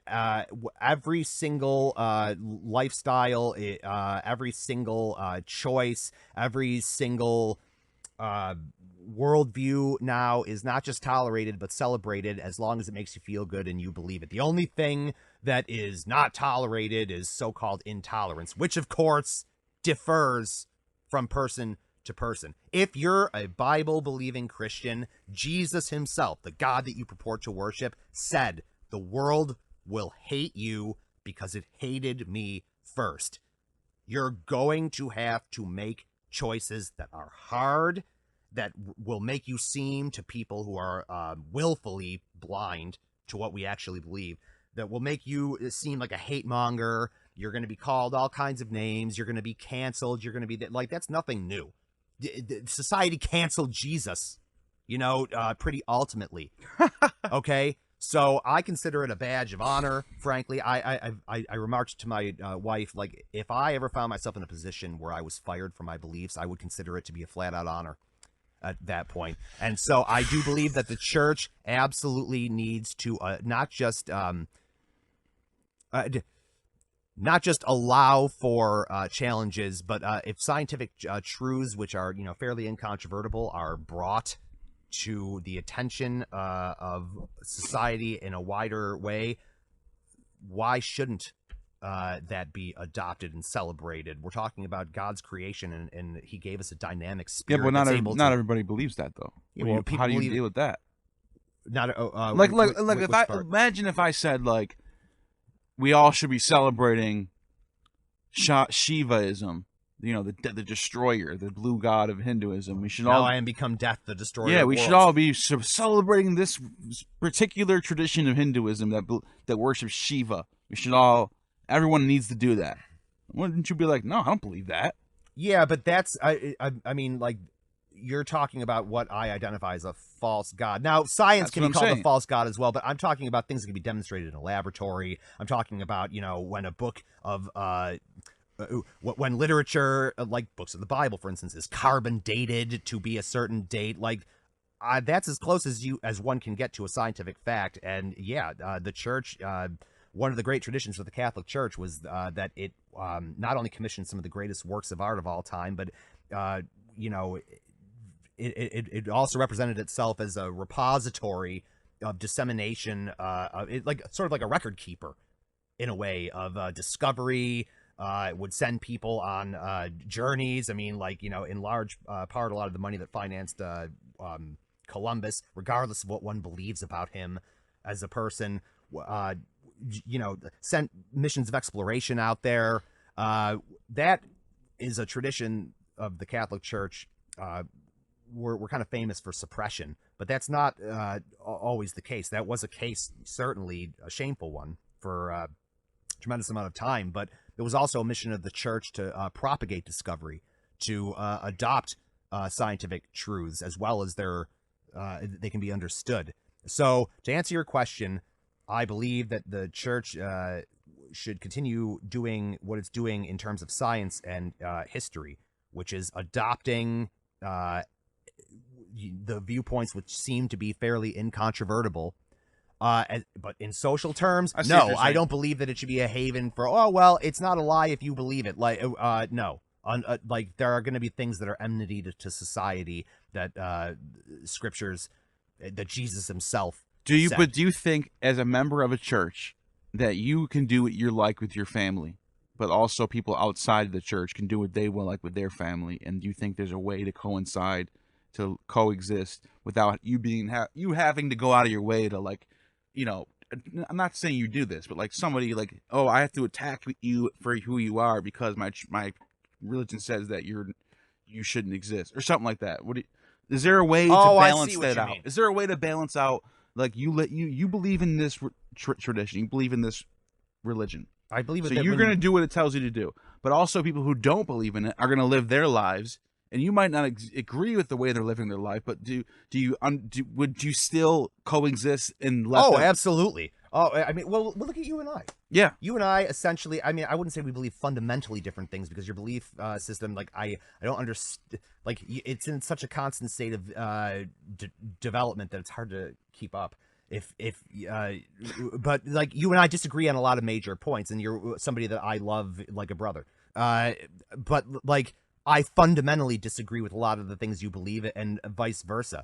Speaker 2: every single lifestyle, every single choice, every single worldview now is not just tolerated, but celebrated as long as it makes you feel good and you believe it. The only thing that is not tolerated is so-called intolerance, which, of course, differs from person to person. If you're a Bible-believing Christian, Jesus himself, the God that you purport to worship, said, the world will hate you because it hated me first. You're going to have to make choices that are hard, that will make you seem to people who are willfully blind to what we actually believe, that will make you seem like a hate monger. You're going to be called all kinds of names. You're going to be canceled. You're going to be like, that's nothing new. Society canceled Jesus, pretty ultimately. Okay. So I consider it a badge of honor. Frankly, I remarked to my wife, like, if I ever found myself in a position where I was fired for my beliefs, I would consider it to be a flat out honor at that point. And so I do believe that the church absolutely needs to not just allow for challenges, but if scientific truths, which are fairly incontrovertible, are brought to the attention of society in a wider way, why shouldn't that be adopted and celebrated? We're talking about God's creation, and He gave us a dynamic spirit.
Speaker 1: Yeah, but not everybody believes that, though.
Speaker 2: Yeah, well,
Speaker 1: how do you deal with that?
Speaker 2: Not
Speaker 1: like
Speaker 2: which
Speaker 1: if I
Speaker 2: part?
Speaker 1: imagine if I said like we all should be celebrating Shivaism, you know, the destroyer, the blue god of Hinduism. We should
Speaker 2: Now
Speaker 1: all
Speaker 2: I am become death, the destroyer.
Speaker 1: yeah,
Speaker 2: of
Speaker 1: we
Speaker 2: worlds.
Speaker 1: should all be celebrating this particular tradition of Hinduism that worships Shiva. We should all everyone needs to do that. Wouldn't you be like, no, I don't believe that.
Speaker 2: Yeah, but that's I mean, like, you're talking about what I identify as a false god. Now, science
Speaker 1: That's
Speaker 2: can
Speaker 1: what
Speaker 2: be
Speaker 1: I'm
Speaker 2: called
Speaker 1: saying.
Speaker 2: a false god as well, but I'm talking about things that can be demonstrated in a laboratory. I'm talking about, you know, when a book of when literature, like books of the Bible, for instance, is carbon dated to be a certain date, like. That's as close as one can get to a scientific fact. And yeah, the church, one of the great traditions of the Catholic Church was that it not only commissioned some of the greatest works of art of all time, but you know, it also represented itself as a repository of dissemination, like sort of like a record keeper in a way of discovery. It would send people on journeys. I mean, like, you know, in large part, a lot of the money that financed Columbus, regardless of what one believes about him as a person, you know, sent missions of exploration out there. That is a tradition of the Catholic Church. We're kind of famous for suppression, but that's not always the case. That was a case, certainly a shameful one, for a tremendous amount of time, but it was also a mission of the church to propagate discovery, to adopt scientific truths as well as they can be understood. So to answer your question, I believe that the church should continue doing what it's doing in terms of science and history, which is adopting the viewpoints which seem to be fairly incontrovertible. But in social terms, no, I don't believe that it should be a haven for, oh, well, it's not a lie if you believe it. Like, no. Like, there are going to be things that are enmity to society that scriptures, that Jesus himself said.
Speaker 1: But do you think, as a member of a church, that you can do what you're like with your family, but also people outside of the church can do what they will like with their family? And do you think there's a way to coincide, to coexist, without you being you having to go out of your way to, like, you know, I'm not saying you do this, but like somebody like, oh, I have to attack you for who you are because my religion says that you shouldn't exist or something like that. Is there a way to balance that out? Is there a way to balance out, like, you believe in this tradition, you believe in this religion,
Speaker 2: I believe it,
Speaker 1: so you're going to do what it tells you to do, but also people who don't believe in it are going to live their lives, and you might not agree with the way they're living their life, but would you still coexist and let them?
Speaker 2: Absolutely. Oh, I mean, well, look at you and I.
Speaker 1: Yeah.
Speaker 2: You and I, essentially, I mean, I wouldn't say we believe fundamentally different things, because your belief system, like, I don't understand, like, it's in such a constant state of development that it's hard to keep up. But, like, you and I disagree on a lot of major points, and you're somebody that I love like a brother. But, like, I fundamentally disagree with a lot of the things you believe, and vice versa.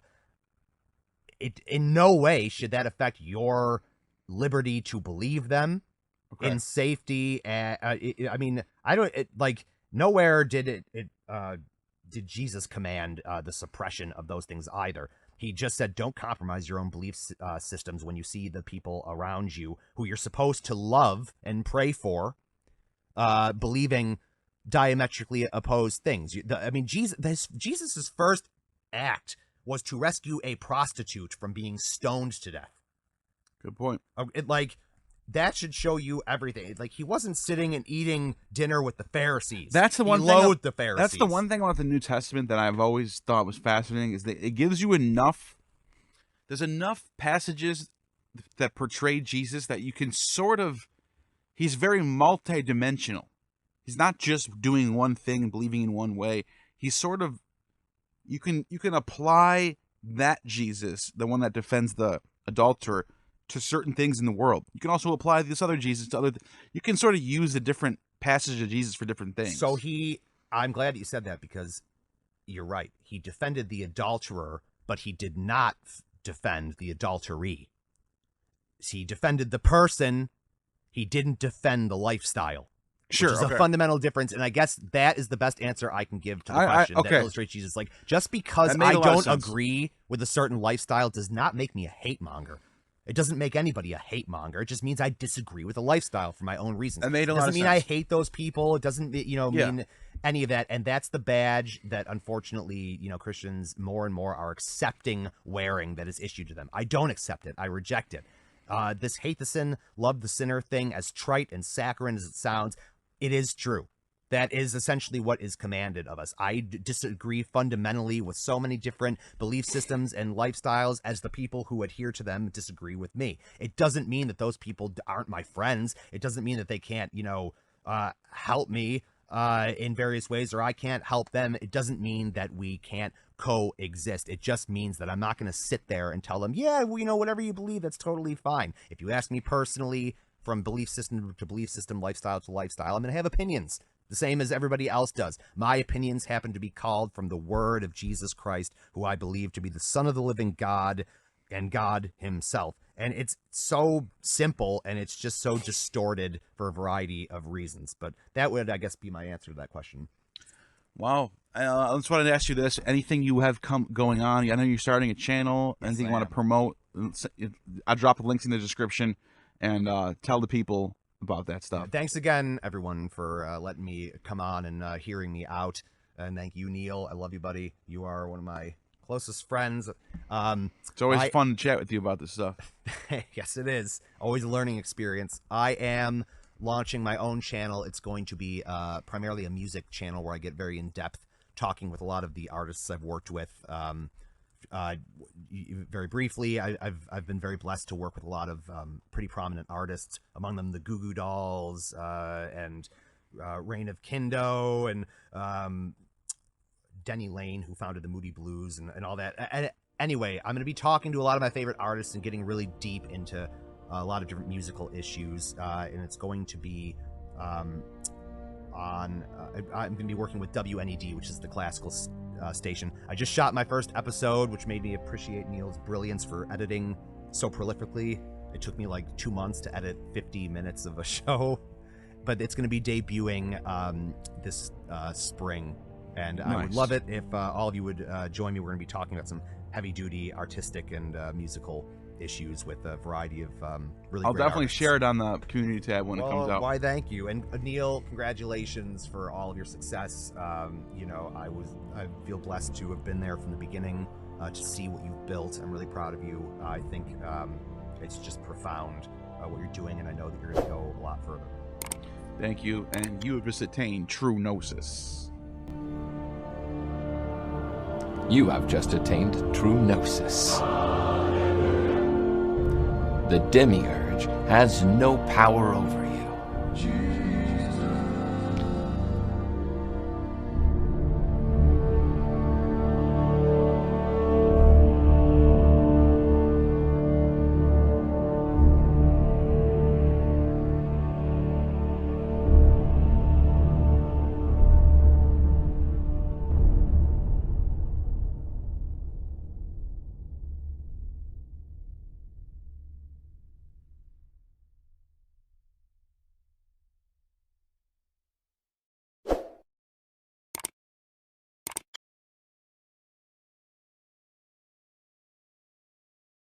Speaker 2: In no way should that affect your liberty to believe them in safety. I mean, I don't like, nowhere did did Jesus command the suppression of those things either. He just said, don't compromise your own belief systems when you see the people around you who you're supposed to love and pray for believing diametrically opposed things. I mean, Jesus's first act was to rescue a prostitute from being stoned to death.
Speaker 1: Good point.
Speaker 2: That should show you everything. Like, he wasn't sitting and eating dinner with the Pharisees.
Speaker 1: That's the one
Speaker 2: thing.
Speaker 1: He
Speaker 2: loathed the Pharisees.
Speaker 1: That's the one thing about the New Testament that I've always thought was fascinating, is that it gives you enough. There's enough passages that portray Jesus that you can sort of. He's very multidimensional. He's not just doing one thing and believing in one way. He's sort of. You can apply that Jesus, the one that defends the adulterer, to certain things in the world. You can also apply this other Jesus to other. You can sort of use the different passages of Jesus for different things.
Speaker 2: So I'm glad you said that, because you're right. He defended the adulterer, but he did not defend the adulteree. He defended the person. He didn't defend the lifestyle.
Speaker 1: Sure,
Speaker 2: which is a fundamental difference, and I guess that is the best answer I can give to the question that illustrates Jesus. Like, just because I don't agree with a certain lifestyle does not make me a hate monger. It doesn't make anybody a hate monger. It just means I disagree with a lifestyle for my own reasons.
Speaker 1: It made a lot
Speaker 2: doesn't
Speaker 1: of
Speaker 2: mean
Speaker 1: sense.
Speaker 2: I hate those people. It doesn't, mean any of that. And that's the badge that, unfortunately, Christians more and more are accepting wearing that is issued to them. I don't accept it. I reject it. This hate the sin, love the sinner thing, as trite and saccharine as it sounds, it is true. That is essentially what is commanded of us. I disagree fundamentally with so many different belief systems and lifestyles as the people who adhere to them disagree with me. It doesn't mean that those people aren't my friends. It doesn't mean that they can't, help me in various ways, or I can't help them. It doesn't mean that we can't coexist. It just means that I'm not going to sit there and tell them, yeah, well, whatever you believe, that's totally fine. If you ask me personally, from belief system to belief system, lifestyle to lifestyle, I'm going to have opinions, the same as everybody else does. My opinions happen to be called from the word of Jesus Christ, who I believe to be the Son of the living God and God himself. And it's so simple, and it's just so distorted for a variety of reasons. But that would, I guess, be my answer to that question.
Speaker 1: Wow. I just wanted to ask you this. Anything you have going on? I know you're starting a channel.
Speaker 2: Yes,
Speaker 1: anything you want to promote? I'll drop the links in the description, and tell the people about that stuff.
Speaker 2: Thanks again, everyone, for letting me come on and hearing me out. And thank you, Neil. I love you, buddy. You are one of my closest friends.
Speaker 1: It's always fun to chat with you about this stuff.
Speaker 2: Yes, it is. Always a learning experience. I am launching my own channel. It's going to be primarily a music channel where I get very in-depth, talking with a lot of the artists I've worked with. Very briefly, I've been very blessed to work with a lot of pretty prominent artists, among them the Goo Goo Dolls and Reign of Kindo and Denny Lane, who founded the Moody Blues and all that. And anyway, I'm going to be talking to a lot of my favorite artists and getting really deep into a lot of different musical issues, and it's going to be I'm going to be working with WNED, which is the classical station. I just shot my first episode, which made me appreciate Neil's brilliance for editing so prolifically. It took me like 2 months to edit 50 minutes of a show, but it's going to be debuting this spring, and I would love it if all of you would join me. We're going to be talking about some heavy-duty artistic and musical issues with a variety of really
Speaker 1: I'll
Speaker 2: great
Speaker 1: definitely
Speaker 2: artists.
Speaker 1: share it on the community tab when it comes out.
Speaker 2: Why, thank you. And Neil, congratulations for all of your success. I feel blessed to have been there from the beginning, to see what you've built. I'm really proud of you. I think it's just profound what you're doing, and I know that you're going to go a lot further.
Speaker 1: Thank you. And you have just attained true gnosis.
Speaker 3: You have just attained true gnosis. The demiurge has no power over you.